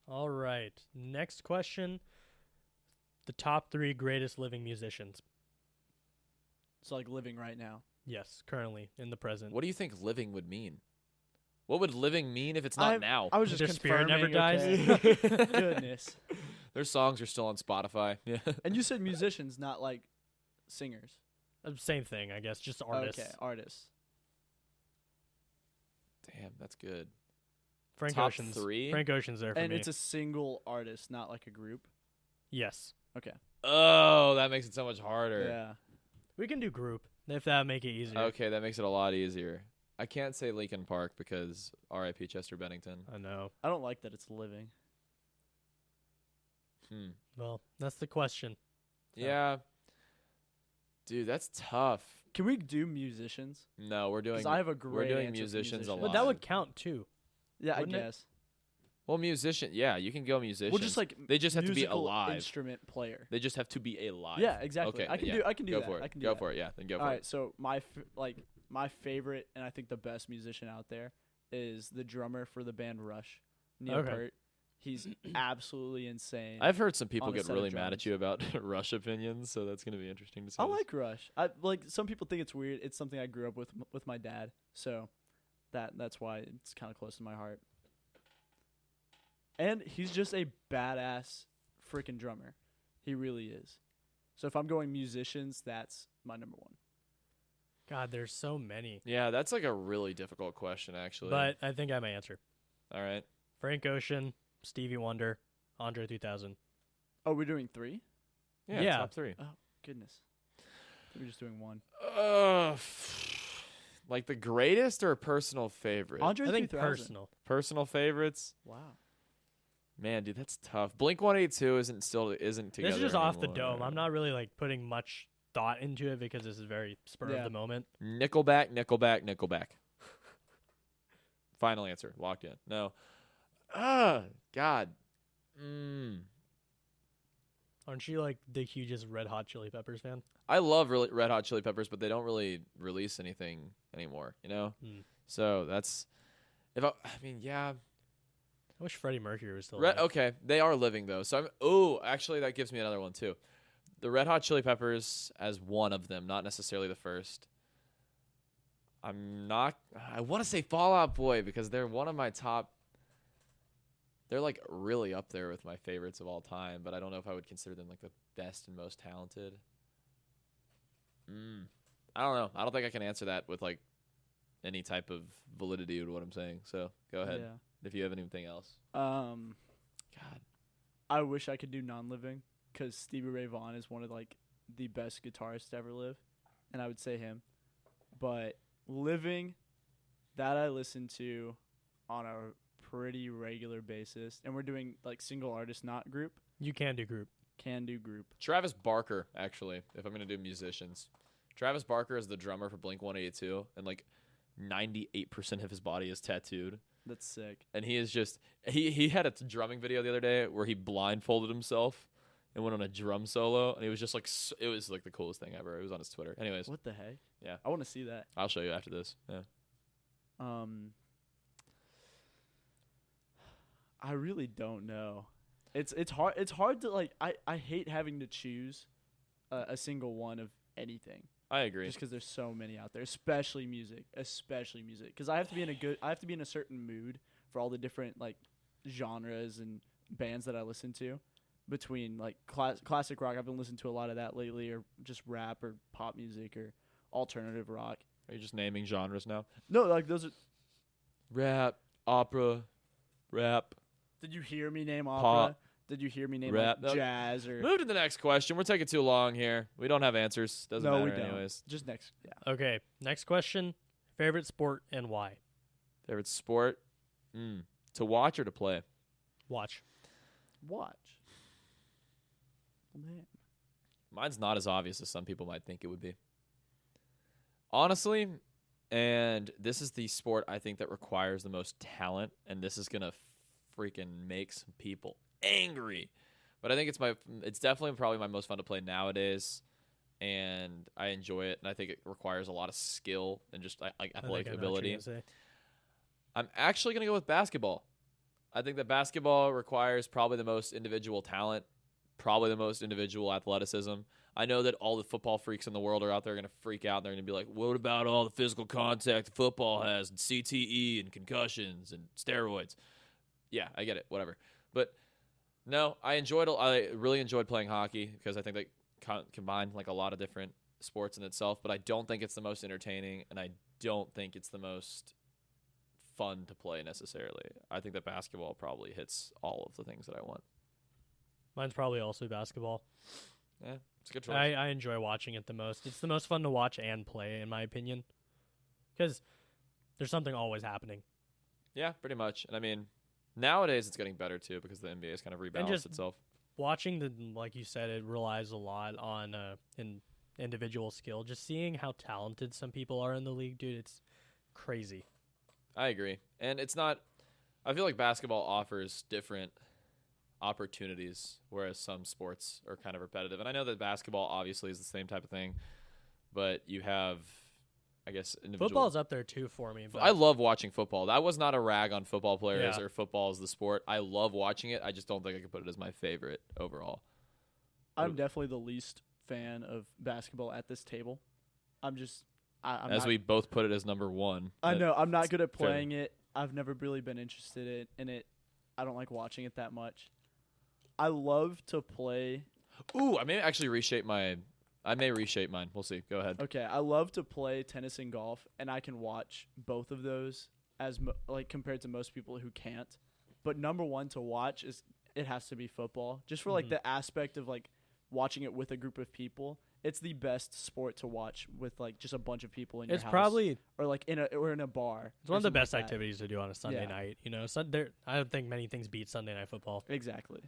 All right. Next question. The top 3 greatest living musicians. it's like living right now. Yes, currently, in the present. What do you think living would mean? What would living mean if it's not now? I was just Their spirit never confirming, dies? okay. Goodness. Their songs are still on Spotify. Yeah. And you said musicians, not like singers. Same thing, I guess, just artists. Okay, artists. Damn, that's good. Frank Top Ocean's 3? Frank Ocean's there for And me. it's a single artist, not like a group. Yes. Okay. Oh, that makes it so much harder. Yeah. We can do group if that make it easier. Okay, that makes it a lot easier. I can't say Linkin Park because R.I.P. Chester Bennington. I know. I don't like that it's living. Well, that's the question. Yeah. Dude, that's tough. Can we do musicians? No, we're doing. Because I have a great doing answer for musicians a But lot. that would count too. Yeah, Wouldn't I it? guess. Well, musician. Yeah, you can go musicians. Well, just like they just have to be musical alive. Instrument player. They just have to be alive. Yeah, exactly. Okay. I can yeah. do. I can do go that. for it. I can do go that. for it. Yeah. Then go All for right. it. So my favorite and I think the best musician out there is the drummer for the band Rush, Neil Okay. Peart. He's absolutely insane. I've heard some people on a get set of really mad at drums. you about Rush opinions, so that's gonna be interesting to see. I like Rush. I like some people think it's weird. It's something I grew up with my dad, so that's why it's kind of close to my heart. And he's just a badass freaking drummer. He really is. So if I'm going musicians, that's my number one. God, there's so many. Yeah, that's like a really difficult question, actually. But I think I have my answer. all right. Frank Ocean, Stevie Wonder, Andre 3000. Oh, we're doing 3? Yeah. Yeah. Top 3. Oh, goodness. We're just doing 1. Like the greatest or a personal favorite? Andre I think 3000. personal. Personal favorites. Wow. Man, dude, that's tough. Blink 182 isn't together. This is just off the anymore. dome. I'm not really like putting much thought into it because this is very spur Yeah. of the moment. Nickelback. Final answer. Locked in. No. God. Aren't you like the hugest Red Hot Chili Peppers fan? I love Red Hot Chili Peppers, but they don't really release anything anymore, you know? Hmm. So that's yeah. I wish Freddie Mercury was still alive. Okay, they are living though. So actually that gives me another one too. The Red Hot Chili Peppers as one of them, not necessarily the first. I want to say Fall Out Boy because they're one of my top. They're like really up there with my favorites of all time, but I don't know if I would consider them like the best and most talented. I don't know. I don't think I can answer that with like any type of validity to what I'm saying. So go ahead if you have anything else. Yeah. God. I wish I could do non-living because Stevie Ray Vaughan is one of like the best guitarists to ever live, and I would say him. But living, that I listen to on a pretty regular basis, and we're doing like single artist, not group. You can do group. Can do group. Travis Barker, actually, if I'm going to do musicians. Travis Barker is the drummer for Blink 182, and like 98% of his body is tattooed. That's sick. And he is just, he had a drumming video the other day where he blindfolded himself and went on a drum solo, and he was just like, it was like the coolest thing ever. It was on his Twitter. Anyways, What the heck? Yeah. I want to see that. I'll show you after this. Yeah. I really don't know. It's hard. It's hard to like. I hate having to choose a single one of anything. I agree. Just because there's so many out there, especially music. Because I have to be in a certain mood for all the different like genres and bands that I listen to. Between like classic rock, I've been listening to a lot of that lately, or just rap or pop music or alternative rock. Are you just naming genres now? No, like those are. Rap, opera, rap. Did you hear me name opera? Pop, Did you hear me name rap. like jazz or? Move to the next question. We're taking too long here. We don't have answers. Doesn't No, matter we don't. anyways. Just next. Yeah. Okay, next question. Favorite sport and why? Favorite sport? To watch or to play? Watch. Watch. Man. Mine's not as obvious as some people might think it would be. Honestly, and this is the sport I think that requires the most talent, and this is going to freaking make some people angry. But I think it's definitely probably my most fun to play nowadays, and I enjoy it, and I think it requires a lot of skill and just like athletic I know what you're ability. gonna say. I'm actually going to go with basketball. I think that basketball requires probably the most individual talent, probably the most individual athleticism. I know that all the football freaks in the world are out there going to freak out. They're going to be like, what about all the physical contact football has and CTE and concussions and steroids? Yeah, I get it. Whatever. But no, I really enjoyed playing hockey because I think they combine like a lot of different sports in itself, but I don't think it's the most entertaining, and I don't think it's the most fun to play necessarily. I think that basketball probably hits all of the things that I want. Mine's probably also basketball. Yeah, it's a good choice. I enjoy watching it the most. It's the most fun to watch and play, in my opinion, because there's something always happening. Yeah, pretty much. And I mean, nowadays it's getting better too because the NBA has kind of rebalanced just itself. Watching like you said, it relies a lot on individual skill. Just seeing how talented some people are in the league, dude, it's crazy. I agree. And it's not – I feel like basketball offers different opportunities, whereas some sports are kind of repetitive. And I know that basketball obviously is the same type of thing, but you have, I guess, individual – Football's up there too for me. But I love watching football. That was not a rag on football players Yeah. or football as the sport. I love watching it. I just don't think I could put it as my favorite overall. I'm definitely the least fan of basketball at this table. I'm As we both put it as number one. I know I'm not it's good at fair. playing it. I've never really been interested in it. I don't like watching it that much. I love to play. Ooh, I may actually reshape mine. We'll see. Go ahead. Okay, I love to play tennis and golf, and I can watch both of those like compared to most people who can't. But number one to watch it has to be football, just for like the aspect of like watching it with a group of people. It's the best sport to watch with like just a bunch of people in your it's house, probably or like in a bar. one of the or something best like that. activities to do on a Sunday Yeah. night. You know, I don't think many things beat Sunday night football. Exactly.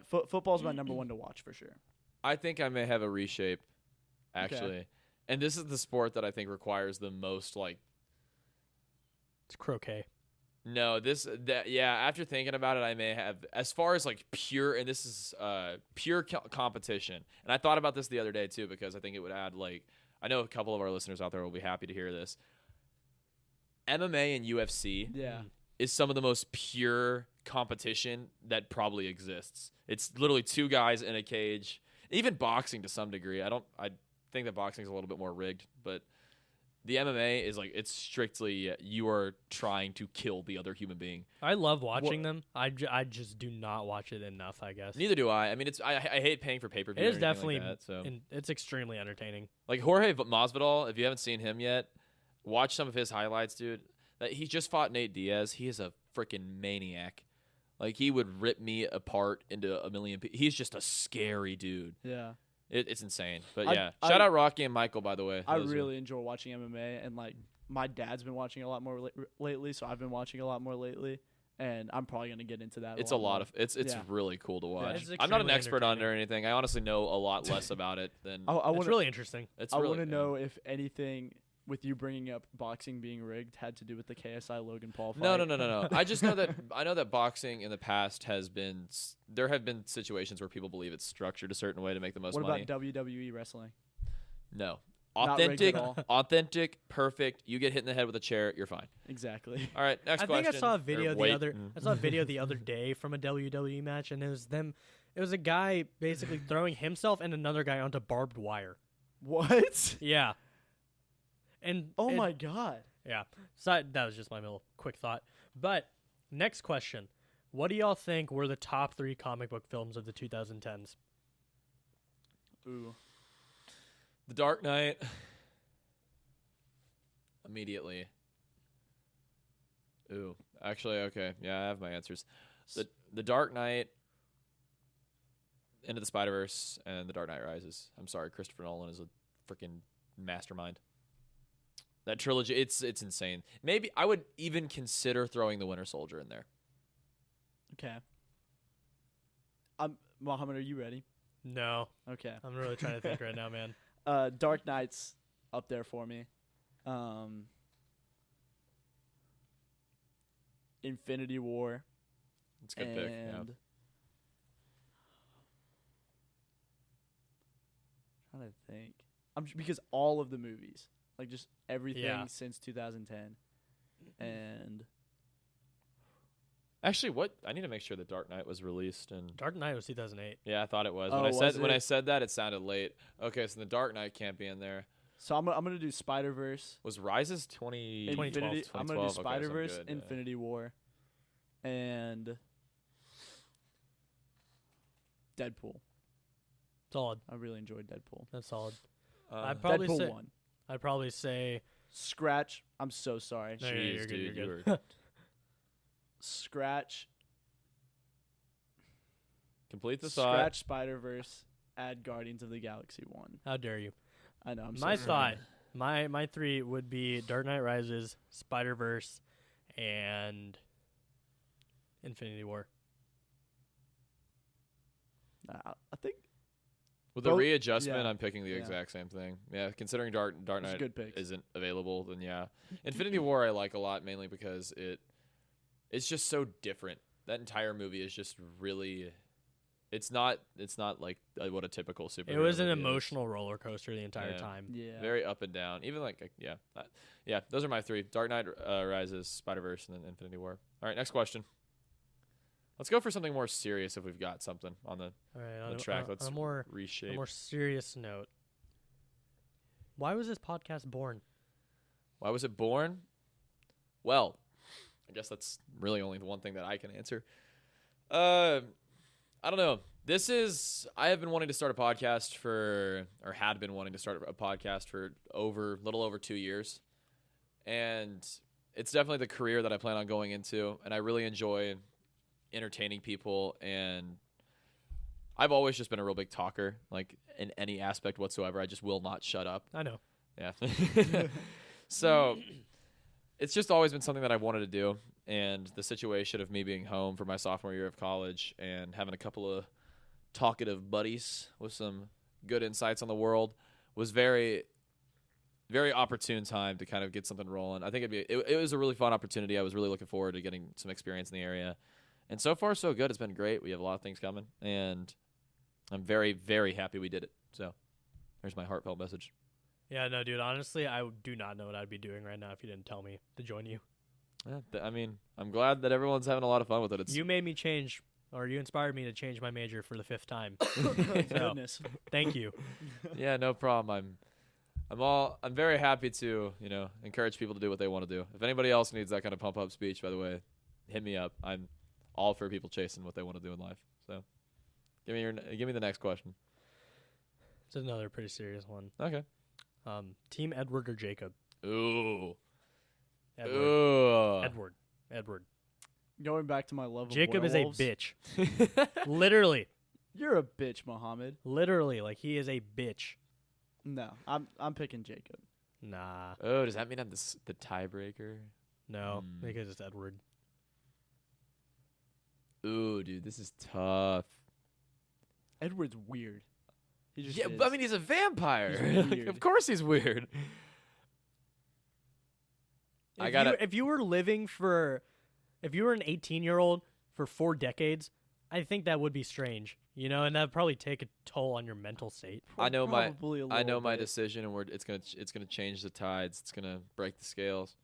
Football's my number one to watch for sure. I think I may have a reshape, actually. Okay. And this is the sport that I think requires the most like. It's croquet. No, after thinking about it, I may have, as far as like pure, and this is pure competition. And I thought about this the other day too, because I think it would add like, I know a couple of our listeners out there will be happy to hear this. MMA and UFC Yeah. is some of the most pure competition that probably exists. It's literally two guys in a cage. Even boxing to some degree. I think that boxing is a little bit more rigged, but the MMA is like, it's strictly you are trying to kill the other human being. I love watching them. I just do not watch it enough, I guess. Neither do I. I mean, I hate paying for pay-per-view. It is or anything definitely, like that, so. it's extremely entertaining. Like Jorge Masvidal, if you haven't seen him yet, watch some of his highlights, dude. That he just fought Nate Diaz. He is a freaking maniac. Like, he would rip me apart into a million pieces. He's just a scary dude. Yeah. It's insane. But I- yeah, I- shout out Rocky and Michael, by the way. I Those are- really enjoy watching MMA, and like my dad's been watching a lot more lately, so I've been watching a lot more lately, and I'm probably gonna get into that. It's a lot more. of it's Yeah. really cool to watch. it's I'm not an extremely expert on it or entertaining. anything. I honestly know a lot less about it than I It's want really interesting. it's I really. want to know if anything with you bringing up boxing being rigged had to do with the KSI Logan Paul fight. No. I just know that boxing in the past has been there have been situations where people believe it's structured a certain way to make the most What money. about WWE wrestling? No, Not rigged at Authentic, all. authentic, perfect. You get hit in the head with a chair, you're fine. Exactly. All right, next I question. think I saw a Or video wait. I saw a video the other day from a WWE match, and it was them. It was a guy basically throwing himself and another guy onto barbed wire. What? Yeah. And Oh it- my god. Yeah. So that was just my little quick thought. But next question. What do y'all think were the top 3 comic book films of the 2010s? Ooh. The Dark Knight. Immediately. Ooh, actually, okay. Yeah, I have my answers. The Dark Knight, Into the Spider-Verse, and The Dark Knight Rises. I'm sorry, Christopher Nolan is a freaking mastermind. That trilogy, it's insane. Maybe I would even consider throwing The Winter Soldier in there. Okay. Mohammed, are you ready? No. Okay. I'm really trying to think right now, man. Dark Knight's up there for me. Infinity War. It's a good pick. Yeah. And trying to think. Because all of the movies, like just everything Yeah. since 2010, and Actually, what I need to make sure The Dark Knight was released and Dark Knight was 2008. yeah, I thought it was. Oh, When I it? said that, it sounded late. Okay, so The Dark Knight can't be in there. so I'm gonna do Spider Verse, Was Rises 20? Infinity. I'm gonna do 2012? Okay, so I'm Spider Verse, good, yeah. Infinity War, and Deadpool. Solid. I really enjoyed Deadpool. That's solid. Uh, I'd probably Deadpool say 1. I'd probably say Scratch. I'm so sorry. No, Jeez, you're good, dude, you're you good. Scratch. complete the thought. Scratch Spider Verse. Add Guardians of the Galaxy 1. How dare you? I know. I'm My so thought, sorry. my 3 would be Dark Knight Rises, Spider Verse, and Infinity War. I think With the Both- readjustment, yeah, I'm picking the yeah. exact same thing. Yeah, considering Dark it's Knight good picks. isn't available, then yeah. Infinity War I like a lot mainly because it's just so different. That entire movie is just really. It's not like what a typical superhero. It was an movie is. emotional roller coaster the entire Yeah. time. Yeah. Very up and down. Even yeah. Those are my 3: Dark Knight Rises, Spider Verse, and then Infinity War. All right, next question. Let's go for something more serious if we've got something on the All right, track. on Let's a more reshape. serious note. Why was this podcast born? Why was it born? Well, I guess that's really only the one thing that I can answer. I don't know. I have been wanting to start a podcast had been wanting to start a podcast for little over 2 years. And it's definitely the career that I plan on going into. And I really enjoy entertaining people. And I've always just been a real big talker, like in any aspect whatsoever. I just will not shut up. I know. Yeah. So it's just always been something that I've wanted to do. And the situation of me being home for my sophomore year of college and having a couple of talkative buddies with some good insights on the world was very, very opportune time to kind of get something rolling. I think it was a really fun opportunity. I was really looking forward to getting some experience in the area. And so far, so good. It's been great. We have a lot of things coming. And I'm very, very happy we did it. So there's my heartfelt message. Yeah, no, dude. Honestly, I do not know what I'd be doing right now if you didn't tell me to join you. Yeah, I mean, I'm glad that everyone's having a lot of fun with it. It's You made me change, or you inspired me to change my major for the 5th time. Goodness. Thank you. yeah, no problem. I'm very happy to, encourage people to do what they want to do. If anybody else needs that kind of pump up speech, by the way, hit me up. I'm all for people chasing what they want to do in life. So, give me the next question. It's another pretty serious one. Okay. Team Edward or Jacob? Ooh. Edward. Edward. Going back to my love of Jacob is a werewolves, bitch. Literally. You're a bitch, Mohammed. Literally. Like, he is a bitch. No, I'm picking Jacob. Nah. Oh, does that mean I'm the tiebreaker? No. Hmm. Because it's Edward. Ooh, dude, this is tough. Edward's weird. He just Yeah, is. I mean, he's a vampire. He's weird. Of course he's weird. If you were an 18-year-old for 4 decades, I think that would be strange, and that'd probably take a toll on your mental state. I know my Probably a I know little my bit. decision, and it's gonna change the tides. It's gonna break the scales.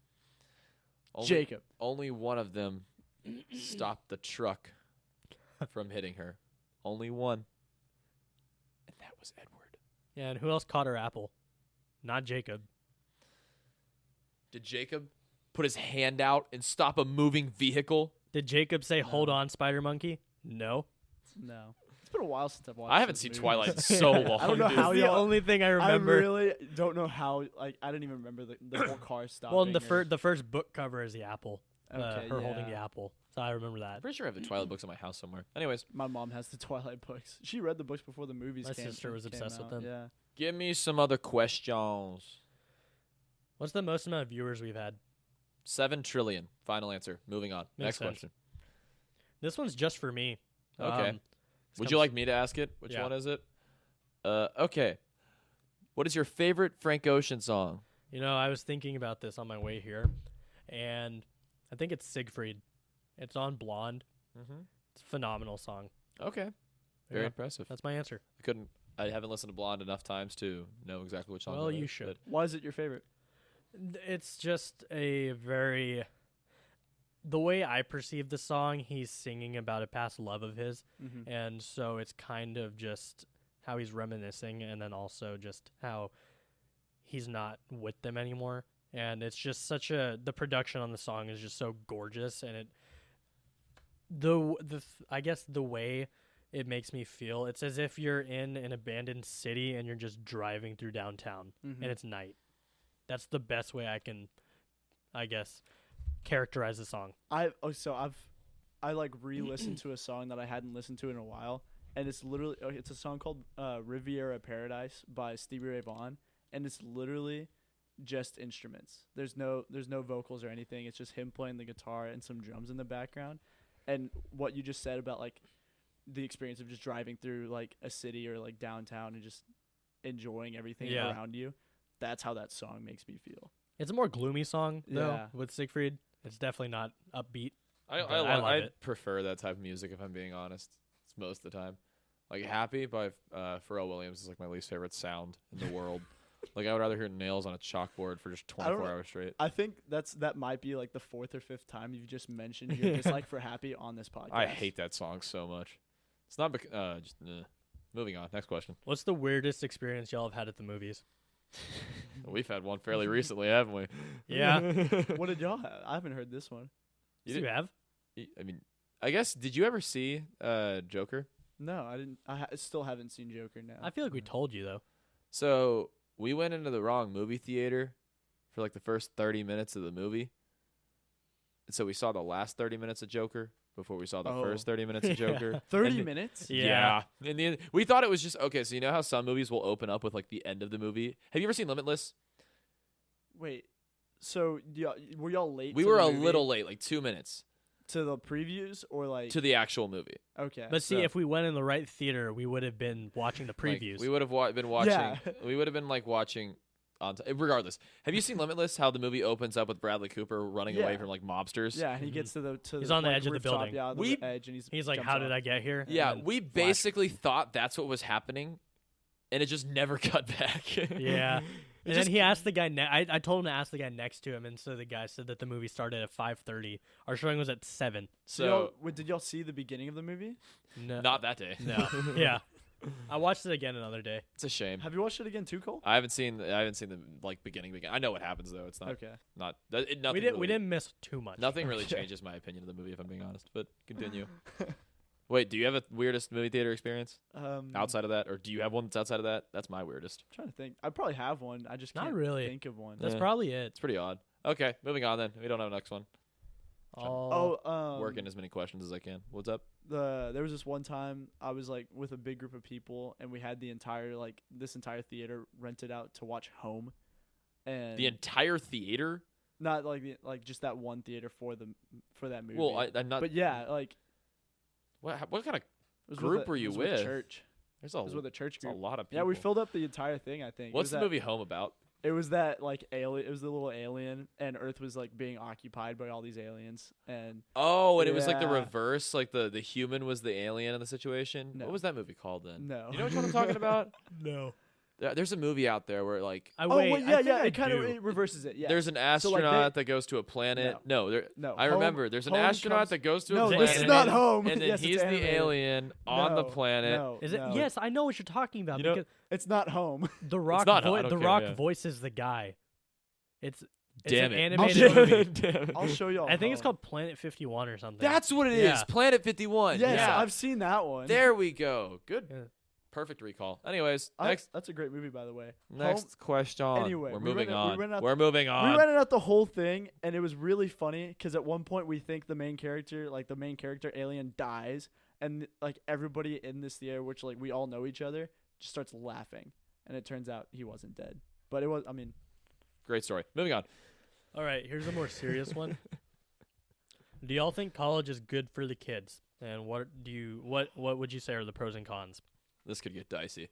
Jacob. Only one of them stopped the truck from hitting her. Only one, and that was Edward. Yeah, and who else caught her apple? Not Jacob. Did Jacob put his hand out and stop a moving vehicle? Did Jacob say, No. "Hold on, Spider Monkey"? No. No. It's been a while since I've watched. I haven't those seen movies. Twilight in so long. I don't know dude. how It's the y'all- only thing I I remember. really don't know how. Like, I didn't even remember the whole car stopping. Well, in or- the first book cover is the apple. Okay, her holding the yeah. apple. So I remember that. I'm pretty sure I have the Twilight books in my house somewhere. Anyways, My mom has the Twilight books. She read the books before the movies My came. sister was came obsessed with out, them. Yeah. give me some other questions. What's the most amount of viewers we've had? 7 trillion. Final answer. Moving on. Makes Next sense. question. This one's just for me. Okay. This Would you comes- like me to ask it? Which Yeah. one is it? Okay. What is your favorite Frank Ocean song? I was thinking about this on my way here, and I think it's Siegfried. It's on Blonde. Mm-hmm. It's a phenomenal song. Okay. Very Yeah, impressive. that's my answer. I haven't listened to Blonde enough times to know exactly which song. Well, it you is, should. but Why is it your favorite? It's just a very. The way I perceive the song, he's singing about a past love of his, Mm-hmm. and so it's kind of just how he's reminiscing, and then also just how he's not with them anymore. And it's just the production on the song is just so gorgeous, and I guess the way it makes me feel, it's as if you're in an abandoned city and you're just driving through downtown Mm-hmm. and it's night. That's the best way I can, I guess, characterize the song. I like re-listened to a song that I hadn't listened to in a while, and it's a song called Riviera Paradise by Stevie Ray Vaughan, and it's literally just instruments. There's no vocals or anything. It's just him playing the guitar and some drums in the background. And what you just said about like the experience of just driving through like a city or like downtown and just enjoying everything Yeah. around you, that's how that song makes me feel. It's a more gloomy song, though, Yeah. with Siegfried. It's definitely not upbeat. I But I love it. prefer that type of music if I'm being honest. It's most of the time. Like Happy by Pharrell Williams is like my least favorite sound in the world. Like I would rather hear nails on a chalkboard for just 24 hours straight. I think that might be like the 4th or 5th time you've just mentioned your dislike for Happy on this podcast. I hate that song so much. It's not moving on. Next question. What's the weirdest experience y'all have had at the movies? We've had one fairly recently, haven't we? Yeah. What did y'all have? I haven't heard this one. You You didn't- have? I mean, I guess did you ever see Joker? No, I didn't. Still haven't seen Joker now. I feel like we told you, though. So we went into the wrong movie theater for like the first 30 minutes of the movie. And so we saw the last 30 minutes of Joker before we saw the Oh. first 30 minutes of Yeah. Joker. 30 And- minutes? Yeah. In the end, we thought it was just okay. So you know how some movies will open up with like the end of the movie. Have you ever seen Limitless? Wait. So were y'all late? We to were the a movie? little late, like 2 minutes to the previews or like to the actual movie. okay. But see, So- if we went in the right theater, we would have been watching the Like, previews. we would have been watching. Yeah. We would have been like watching. Regardless, have you seen Limitless? How the movie opens up with Bradley Cooper running away Yeah. from like mobsters. yeah, and he gets to the He's on the like, edge of the rooftop, building. Yeah, on We- the edge, and He's like, jumps "How did off. I get here?" Yeah, And then we flash. basically thought that's what was happening, and it just never cut back. Yeah. It And just- then he asked the guy. I told him to ask the guy next to him, and so the guy said that the movie started at 5:30. Our showing was at 7. So did y'all see the beginning of the movie? No, not that day. no. Yeah, I watched it again another day. It's a shame. Have you watched it again too, Cole? I haven't seen the like beginning. I know what happens though. It's not Okay. not it, nothing. We didn't. Really, We didn't miss too much. Nothing really Okay. changes my opinion of the movie if I'm being honest. But continue. Wait, do you have a weirdest movie theater experience outside of that, or do you have one that's outside of that? That's my weirdest. I'm trying to think. I probably have one. I just Not can't really. think of one. That's Yeah. probably it. It's pretty odd. Okay, moving on then. We don't have a next one. Oh, Working as many questions as I can. What's up? There was this one time I was like with a big group of people, and we had this entire theater rented out to watch Home, and The entire theater? not like just that one theater for that movie. Well, I'm not. but yeah, like What kind of? it was Group with were you it was with? church. There's It was with a church a group. lot of people. Yeah, we filled up the entire thing. I think. It What's was the at- movie Home about? It was that like alien. It was the little alien, and Earth was like being occupied by all these aliens. And Oh, and it was like the Yeah. reverse. Like the human was the alien in the situation. No. What was that movie called then? no, You know what I'm talking about? No. There's a movie out there where like I Oh, wait. well, I yeah, think yeah. I It kind of do. it reverses it. Yeah. there's an So, like, astronaut that goes to a planet. No, no. I Home- remember. There's an home astronaut comes- that goes to a No, planet. this is and not then- home. And then Yes, it's he's the animated. alien on the No, planet. No, Is it? no. Yes, I know what you're talking about. You know- because It's not home. The Rock, not- I don't the care, Rock yeah. voices the guy. It's Damn an it. animated movie. Damn it. I'll show y'all. I think it's Home. called Planet 51 or something. That's what it is. Yeah. Planet 51. Yes, yeah. I've seen that one. There we go. Good. Yeah. Perfect recall. Anyways, next That's a great movie, by the way. next question. Anyway, we're we moving ran- we on. ran out We're moving Home. on. We rented out the whole thing, and it was really funny because at one point we think the main character alien dies, and like everybody in this theater, which like we all know each other, just starts laughing, and it turns out he wasn't dead. But it was. I mean, Great story. Moving on. All right, here's a more serious one. Do y'all think college is good for the kids? And what would you say are the pros and cons? This could get dicey.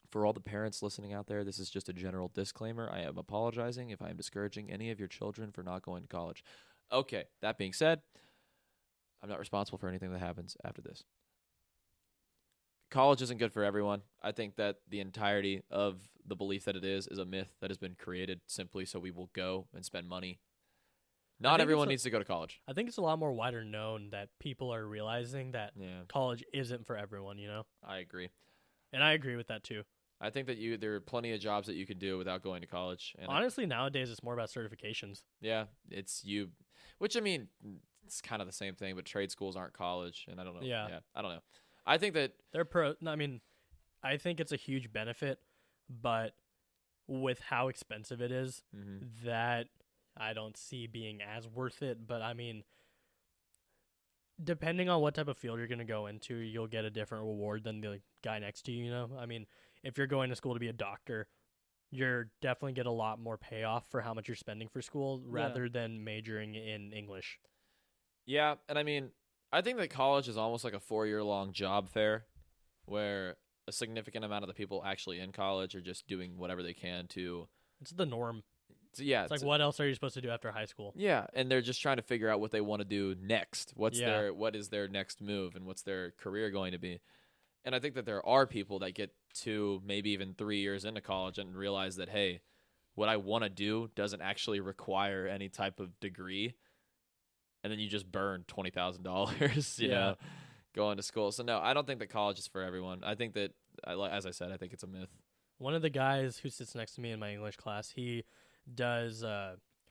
For all the parents listening out there, this is just a general disclaimer. I am apologizing if I am discouraging any of your children for not going to college. Okay, that being said, I'm not responsible for anything that happens after this. College isn't good for everyone. I think that the entirety of the belief that it is a myth that has been created simply so we will go and spend money. Not think everyone it's a- needs to go to college. I think it's a lot more wider known that people are realizing that Yeah, college isn't for everyone, you know? I agree. And I agree with that too. I think that there are plenty of jobs that you can do without going to college. And Honestly, nowadays it's more about certifications. yeah, it's you, which I mean, it's kind of the same thing, but trade schools aren't college, and I don't know. Yeah. I don't know. I think that They're I mean, I think it's a huge benefit, but with how expensive it is, that I don't see being as worth it. But I mean, depending on what type of field you're going to go into, you'll get a different reward than the guy next to you, you know? I mean, if you're going to school to be a doctor, you're definitely get a lot more payoff for how much you're spending for school rather than majoring in English. yeah, and I mean, I think that college is almost like a 4-year-long job fair, where a significant amount of the people actually in college are just doing whatever they can to. It's the norm. Yeah, It's like, what else are you supposed to do after high school? Yeah, and they're just trying to figure out what they want to do next. What is their next move and what's their career going to be? And I think that there are people that get 2, maybe even 3 years into college and realize that, hey, what I want to do doesn't actually require any type of degree. And then you just burn $20,000, you Yeah. know, going to school. So no, I don't think that college is for everyone. I think that, as I said, I think it's a myth. One of the guys who sits next to me in my English class, he does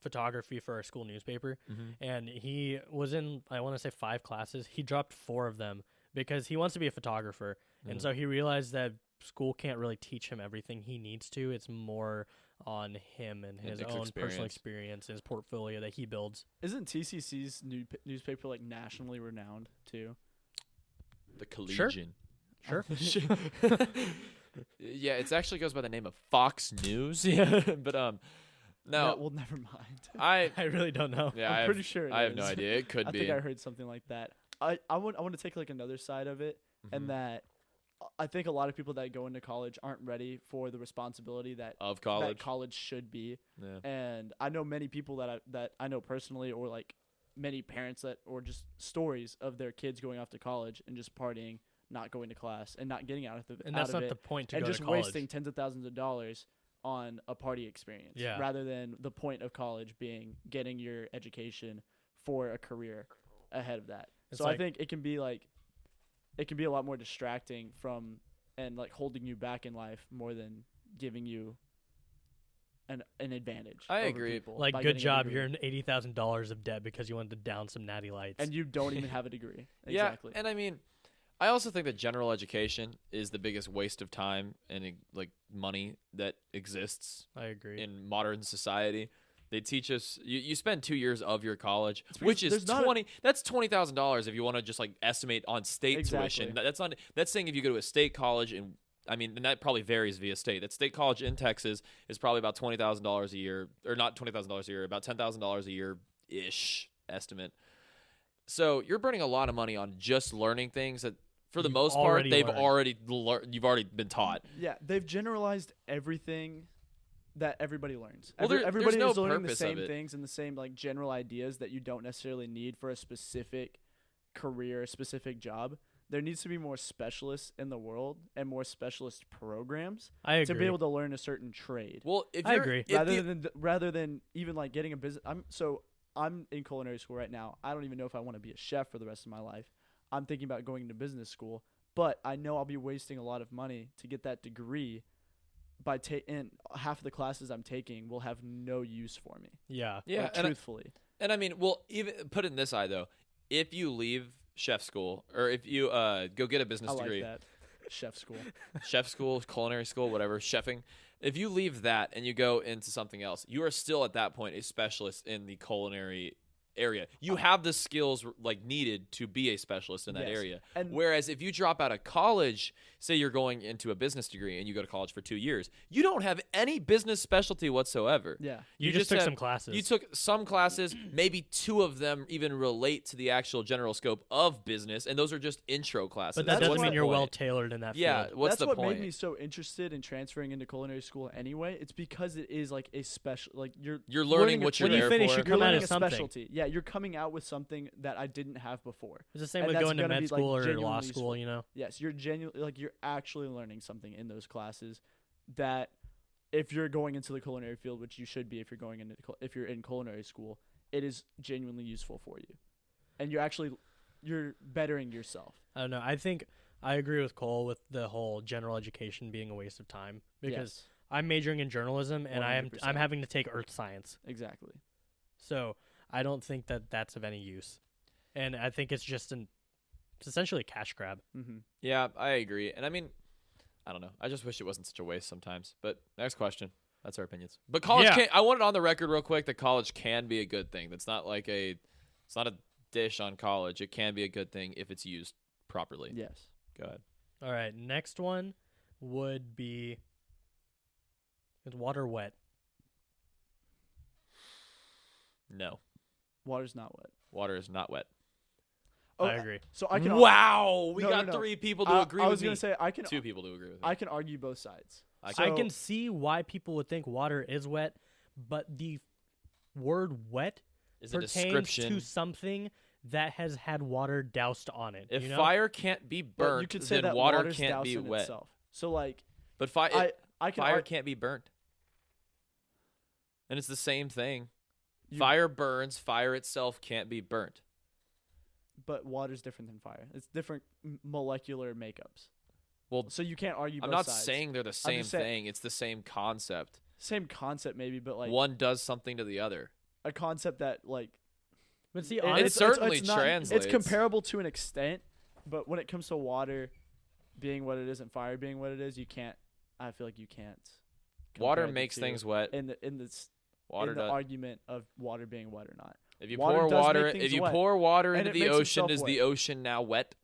photography for our school newspaper, and he was in, I want to say 5 classes. He dropped 4 of them because he wants to be a photographer, and so he realized that school can't really teach him everything he needs to. It's more on him and his his own personal experience, his portfolio that he builds. isn't TCC's newspaper like nationally renowned too? The Collegian. Sure. Yeah, it actually goes by the name of Fox News. Yeah, but no, well, never mind. I I really don't know. yeah, I'm pretty sure it I have no is. idea. It could I be. think I heard something like that. I want to take like another side of it, Mhm. and that I think a lot of people that go into college aren't ready for the responsibility that Of that college. college should be. Yeah. And I know many people that I know personally, or like many parents that, or just stories of their kids going off to college and just partying, not going to class, and not getting out of And that's out of not it, the point to and go just to college. wasting tens of thousands of dollars on a party experience, Yeah. rather than the point of college being getting your education for a career ahead of that. It's So like- I think it can be a lot more distracting from and like holding you back in life more than giving you an advantage. I over agree. people Like, by good getting a job. degree. You're in $80,000 of debt because you wanted to down some natty lights. and you don't even have a degree. Yeah, Exactly. and I mean, I also think that general education is the biggest waste of time and like money that exists I agree. in modern society. They teach us. You spend 2 years of your college, because which is there's not a- That's $20,000 if you want to just like estimate on state Exactly. tuition. That's not. That's saying if you go to a state college, and I mean, and that probably varies via state. That state college in Texas is probably about $20,000 a year, or not $20,000 a year, about $10,000 a year ish estimate. So you're burning a lot of money on just learning things that for the you've most part, already they've learned. already you've already been taught. Yeah, they've generalized everything that everybody learns. Well, there's Everybody no is learning the purpose of same it. things and the same like general ideas that you don't necessarily need for a specific career, a specific job. There needs to be more specialists in the world and more specialist programs I agree. to be able to learn a certain trade. Well, if I you're, agree. if Rather than even like getting a business. I'm in culinary school right now. I don't even know if I want to be a chef for the rest of my life. I'm thinking about going to business school, but I know I'll be wasting a lot of money to get that degree. And half of the classes I'm taking will have no use for me. yeah. yeah, Like, and truthfully. I mean, well, even put it in this eye though, if you leave chef school or if you go get a business I like degree, that. Chef school. chef school, culinary school, whatever, chefing. If you leave that and you go into something else, you are still at that point a specialist in the culinary area. You have the skills like needed to be a specialist in that Yes. area. And Whereas if you drop out of college, say you're going into a business degree and you go to college for 2 years, you don't have any business specialty whatsoever. yeah. You just took have- some classes. You took some classes, maybe 2 of them even relate to the actual general scope of business, and those are just intro classes. but that That's doesn't why- mean you're well point? tailored in that Yeah, field. what's That's the what point? made me so interested in transferring into culinary school anyway. It's because it is like a special, like you're Learning what you're when you there finish, for. you you're come out learning as a something. specialty. Yeah, you're coming out with something that I didn't have before. It's the same and with that's going to gonna med be, like, school or law genuinely school, useful. you know? Yes, you're genuinely like you're actually learning something in those classes that if you're going into the culinary field, which you should be if you're going into if you're in culinary school, it is genuinely useful for you, and you're bettering yourself. I don't know. I think I agree with Cole with the whole general education being a waste of time because Yes, I'm majoring in journalism and I'm 100%. having to take earth science. exactly. So I don't think that that's of any use. And I think it's essentially a cash grab. Mm-hmm. Yeah, I agree. And I mean, I don't know. I just wish it wasn't such a waste sometimes. But next question. That's our opinions. But college Yeah. can I want it on the record real quick that college can be a good thing. That's not like it's not a dish on college. It can be a good thing if it's used properly. Yes. Go ahead. All right, next one would be is water wet? No. Water's not wet. Water is not wet. I agree. So I can. Wow, we No, got no, no. 3 people to I, agree I with was me. gonna say I can. 2 people to agree with me. I can argue both sides. I I So- can see why people would think water is wet, but the word wet Is a pertains description. to something that has had water doused on it. If you know? fire can't be But burnt, you could say then that water water's can't be doused in wet. itself. So like But I can fire can't be burnt. And it's the same thing. You- Fire burns. Fire itself can't be burnt. but water's different than fire. It's different molecular makeups. Well, So you can't argue I'm both not sides. saying they're the same just saying- thing. It's the same concept. Same concept maybe, but like One does something to the other. a concept that like but see, it- honestly, certainly it's not- translates. It's comparable to an extent, but when it comes to water being what it is and fire being what it is, you can't. I feel like you can't. Water compare the makes two things wet. in the Water in the does. argument of water being wet or not. If you water pour does water, make things if you wet, pour water and into it the makes ocean, itself is the wet. ocean now wet?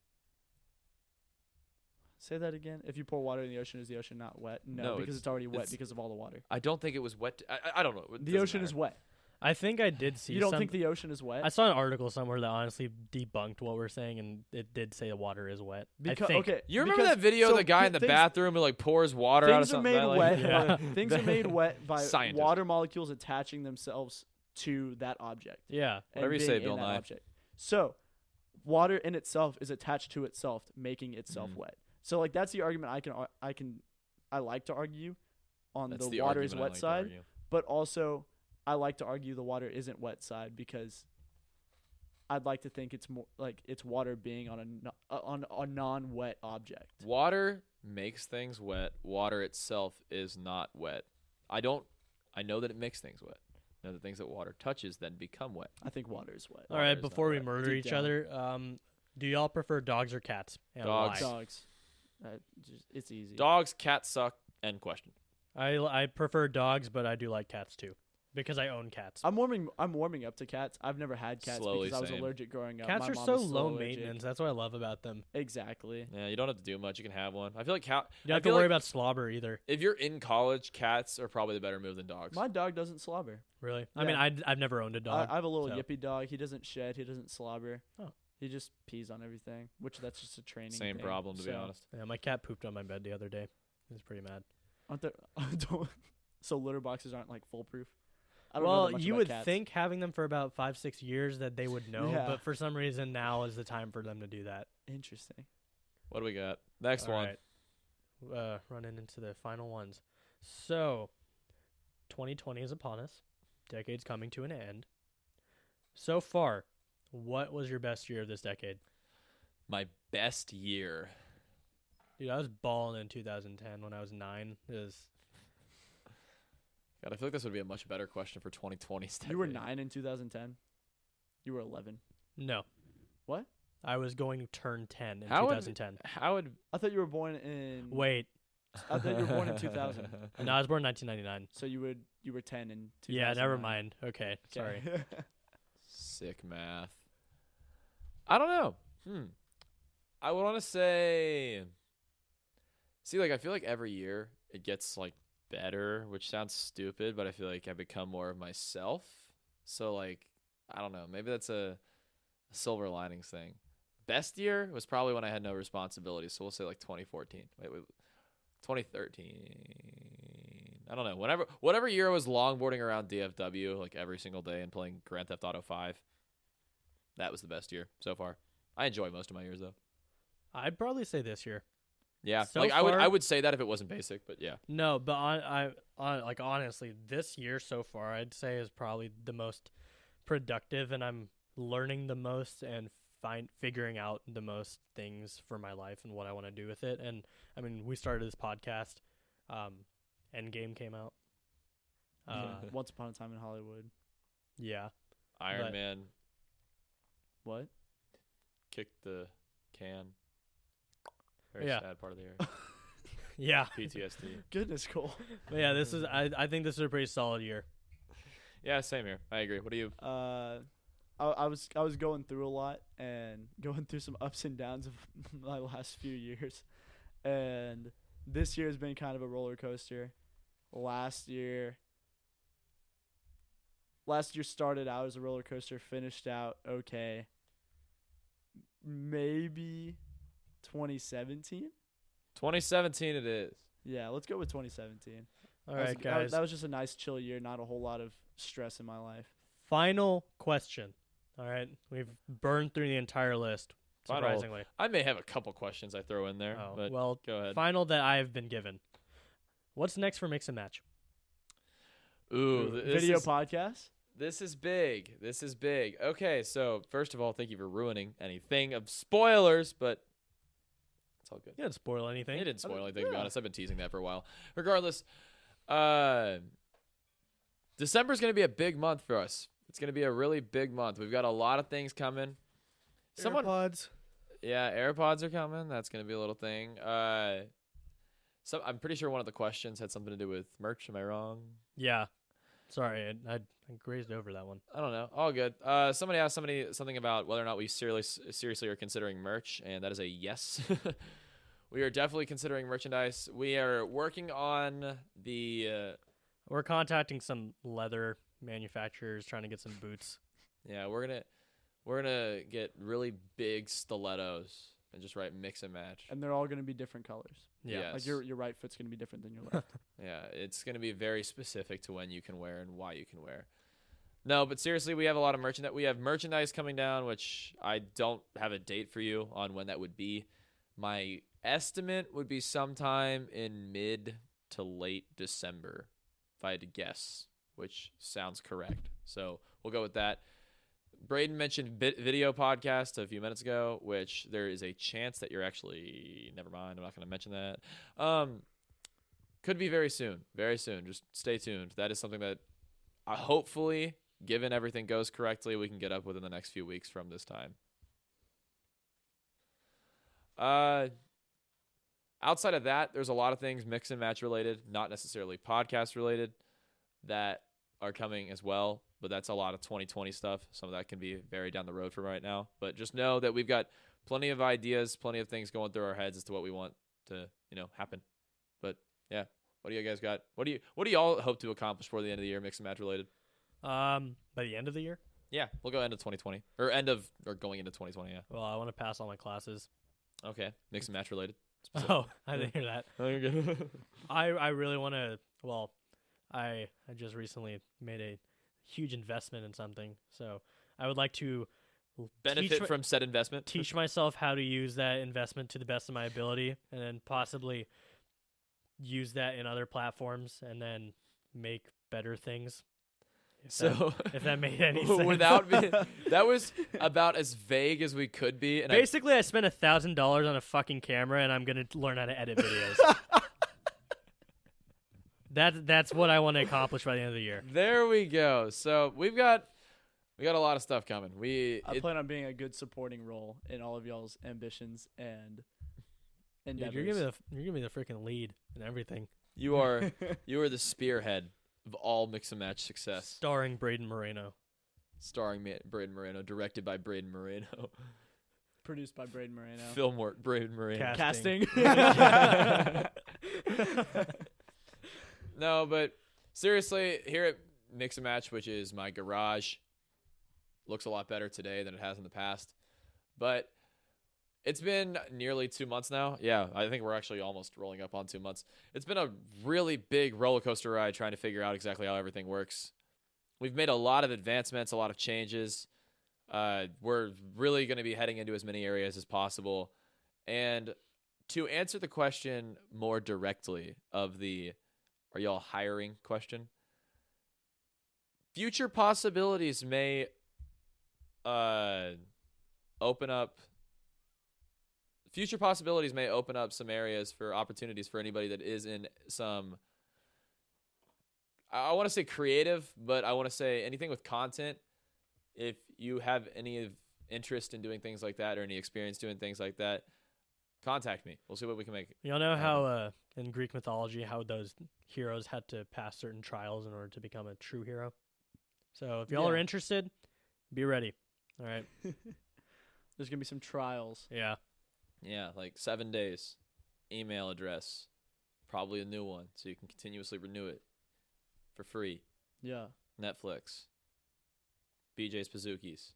Say that again. If you pour water in the ocean, is the ocean not wet? No, No, because it's already wet it's- because of all the water. I don't think it was wet. I don't know. It The doesn't ocean is matter. wet. I think I did see. You don't some, think the ocean is wet? I saw an article somewhere that honestly debunked what we're saying, and it did say the water is wet. I Because think. okay, You remember because- that video so of the guy in the things- bathroom who like pours water out of Things are something? made I like- wet. Yeah. Things are made wet by Scientist. water molecules attaching themselves to that object. Yeah. and Whatever you being say, in Bill that Nye. object. So, water in itself is attached to itself, making itself Mhm. wet. So, like that's the argument I like to argue on That's the the water is argument I wet like to side, argue. but also I like to argue the water isn't wet side because I'd like to think it's more like it's water being on a non-wet object. Water makes things wet. Water itself is not wet. I know that it makes things wet. I know the things that water touches then become wet. I think water is wet. All Water right. is not Before we wet. murder Deep each down. other, do y'all prefer dogs or cats? And Dogs. why? Dogs. It's easy. Dogs, cats suck. End question. I prefer dogs, but I do like cats too because I own cats. I'm warming up to cats. I've never had cats Slowly, because I was same. allergic growing up. Cats My are mom so is still low allergic. maintenance. That's what I love about them. Exactly. Yeah, you don't have to do much. You can have one. I feel like You don't I have to feel worry like about slobber either. if you're in college, cats are probably the better move than dogs. My dog doesn't slobber. Really? I mean, Yeah. I've never owned a dog. I have a little so- yippy dog. He doesn't shed. He doesn't slobber. Oh. He just pees on everything, which that's just a training Same thing. problem, to be So, honest. Yeah, my cat pooped on my bed the other day. He was pretty mad. Aren't there, so litter boxes aren't like foolproof? I don't know Well, that much you about would cats. think having them for about 5-6 years that they would know, Yeah. but for some reason now is the time for them to do that. Interesting. What do we got? Next All one. right. Running into the final ones. So, 2020 is upon us. Decade's coming to an end. So far, what was your best year of this decade? My best year. Dude, I was balling in 2010 when I was 9. It was God, I feel like this would be a much better question for 2020's You were decade. 9 in 2010. You were 11. no. What? I was going to turn 10 in How would- 2010. How would I thought you were born in. Wait, I thought you were born in 2000. no, I was born in 1999. So you were 10 in 2000. Yeah, never mind. Okay, sorry. Sick math. I don't know. I would want to say. See, like I feel like every year it gets like better, which sounds stupid, but I feel like I become more of myself. So like, I don't know. Maybe that's a silver linings thing. Best year was probably when I had no responsibility. So we'll say like 2014. Wait, 2013. I don't know. Whatever year I was longboarding around DFW like every single day and playing Grand Theft Auto 5. That was the best year so far. I enjoy most of my years though. I'd probably say this year. Yeah, So like I far- would say that if it wasn't basic, but yeah. No, but like honestly, this year so far, I'd say is probably the most productive, and I'm learning the most and figuring out the most things for my life and what I want to do with it. And I mean, we started this podcast. Endgame came out. Once Upon a Time in Hollywood. Yeah. Iron But- Man What? kicked the can. Very Yeah. sad part of the year. Yeah. PTSD. Goodness, Cole. But yeah, this is I think this is a pretty solid year. Yeah, same here. I agree. What do you? I was going through a lot and going through some ups and downs of my last few years, and this year has been kind of a roller coaster. Last year started out as a roller coaster, finished out okay. Maybe 2017. 2017 it is. Yeah, let's go with 2017. All That was- right, guys. That was just a nice chill year, not a whole lot of stress in my life. Final question. All right, we've burned through the entire list. Final- Surprisingly. I may have a couple questions I throw in there, Oh, but well, go ahead. final that I have been given. What's next for Mix and Match? Ooh, Video podcast. This is big. This is big. Okay, so first of all, thank you for ruining anything of spoilers, but it's all good. You didn't spoil anything. It didn't spoil anything, to be yeah. honest. I've been teasing that for a while. Regardless, December's going to be a big month for us. It's going to be a really big month. We've got a lot of things coming. AirPods. Yeah, AirPods are coming. That's going to be a little thing. So I'm pretty sure one of the questions had something to do with merch. Am I wrong? Yeah. Sorry, I grazed over that one. I don't know. All good. Somebody asked something about whether or not we seriously are considering merch, and that is a yes. We are definitely considering merchandise. We are working on the We're contacting some leather manufacturers trying to get some boots. yeah, we're gonna get really big stilettos and just write mix and match. And they're all going to be different colors. Yeah. Like Yes. your right foot's going to be different than your left. Yeah, it's going to be very specific to when you can wear and why you can wear. No, but seriously, we have a lot of merchandise. We have merchandise coming down, which I don't have a date for you on when that would be. My estimate would be sometime in mid to late December, if I had to guess, which sounds correct. So we'll go with that. Braden mentioned video podcast a few minutes ago, which there is a chance that you're actually. Never mind, I'm not going to mention that. Could be very soon. Very soon. Just stay tuned. That is something that hopefully, given everything goes correctly, we can get up within the next few weeks from this time. Outside of that, there's a lot of things mix and match related, not necessarily podcast related, that are coming as well. But that's a lot of 2020 stuff. Some of that can be very down the road for right now. But just know that we've got plenty of ideas, plenty of things going through our heads as to what we want to, happen. But yeah, what do you guys got? What do you all hope to accomplish before the end of the year, mix and match related? By the end of the year? Yeah, we'll go end of 2020 or going into 2020. Yeah. Well, I want to pass all my classes. Okay. Mix and match related. Oh, I didn't hear that. Okay. I really want to. Well, I just recently made a huge investment in something, so I would like to Benefit from said investment. teach myself how to use that investment to the best of my ability, and then possibly use that in other platforms, and then make better things. So If that made any sense. without being, that was about as vague as we could be. And Basically, I spent $1,000 on a fucking camera, and I'm gonna learn how to edit videos. That's what I want to accomplish by the end of the year. there we go. So we got a lot of stuff coming. I plan on being a good supporting role in all of y'all's ambitions and Dude, endeavors. you're giving me the freaking lead and everything. you are the spearhead of all mix and match success. Starring Braden Moreno. Starring Braden Moreno, directed by Braden Moreno, Produced by Braden Moreno. film work Braden Moreno. Casting. No, but seriously, here at Mix and Match, which is my garage, looks a lot better today than it has in the past. But it's been nearly 2 months now. Yeah, I think we're actually almost rolling up on 2 months. It's been a really big roller coaster ride trying to figure out exactly how everything works. We've made a lot of advancements, a lot of changes. We're really going to be heading into as many areas as possible. And to answer the question more directly of the "are y'all hiring?" question, future possibilities may open up some areas for opportunities for anybody that is in some, I want to say creative, but I want to say anything with content. If you have any interest in doing things like that or any experience doing things like that, contact me. We'll see what we can make. Y'all know how in Greek mythology how those heroes had to pass certain trials in order to become a true hero? So if y'all are Yeah. interested, be ready. All right. There's gonna be some trials. Yeah. Yeah, like 7 days, email address, probably a new one, so you can continuously renew it for free. Yeah. Netflix, BJ's Pazookies.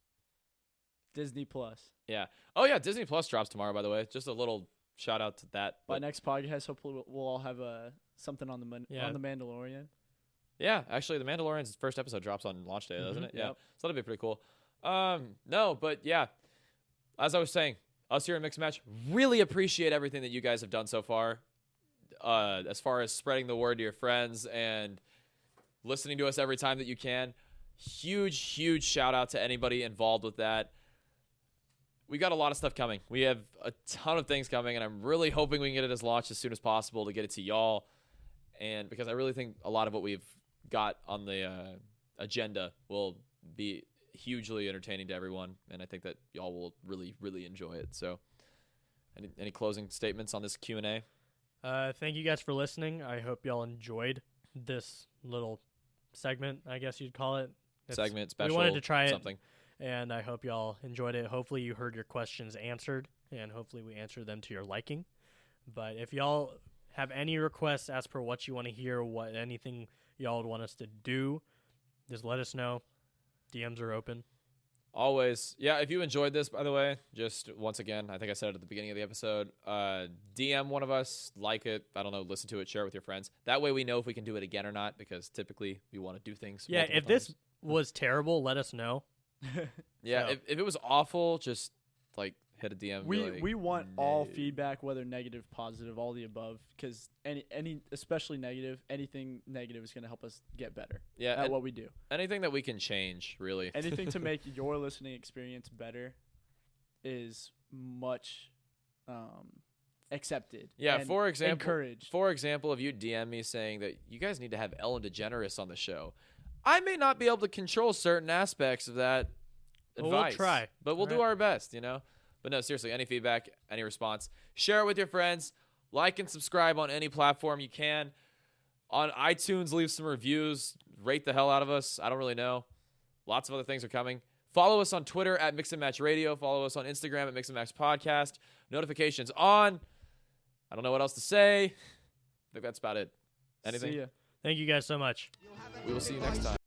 Disney Plus. Yeah. Oh yeah, Disney Plus drops tomorrow. By the way, just a little shout out to that. By But next podcast, hopefully we'll all have something on the Yeah. on the Mandalorian. yeah, actually, The Mandalorian's first episode drops on launch day, doesn't Mhm. it? Yeah. Yep. So that'll be pretty cool. No, but yeah, as I was saying, us here at Mix and Match really appreciate everything that you guys have done so far. As far as spreading the word to your friends and listening to us every time that you can. Huge shout out to anybody involved with that. We got a lot of stuff coming. We have a ton of things coming, and I'm really hoping we can get it as launched as soon as possible to get it to y'all. And because I really think a lot of what we've got on the agenda will be hugely entertaining to everyone, and I think that y'all will really enjoy it. So, any closing statements on this Q&A? Thank you guys for listening. I hope y'all enjoyed this little segment, I guess you'd call it. Segment, special, we wanted to try it, something. and I hope y'all enjoyed it. Hopefully you heard your questions answered, and hopefully we answered them to your liking. But if y'all have any requests as per what you want to hear, what anything y'all would want us to do, just let us know. DMs are open. Always. Yeah, if you enjoyed this, by the way, just once again, I think I said it at the beginning of the episode, DM one of us, like it, I don't know, listen to it, share it with your friends. That way we know if we can do it again or not, because typically we want to do things Yeah, multiple if this times. was terrible, let us know. Yeah, so- if it was awful, just, like, hit a DM. and be We like, we want all "No." feedback, whether negative, positive, all the above, because any especially negative, anything negative is gonna help us get better Yeah, at and what we do. anything that we can change, really. Anything to make your listening experience better is much accepted. Yeah, and for example, encouraged. if you DM me saying that you guys need to have Ellen DeGeneres on the show, I may not be able to control certain aspects of that But we'll advice. try. But we'll do Alright. our best, you know? But no, seriously, any feedback, any response, share it with your friends. Like and subscribe on any platform you can. On iTunes, leave some reviews. Rate the hell out of us. I don't really know. Lots of other things are coming. Follow us on Twitter at Mix and Match Radio. Follow us on Instagram at Mix and Match Podcast. Notifications on. I don't know what else to say. I think that's about it. Anything? See ya. Thank you guys so much. We will see you next time.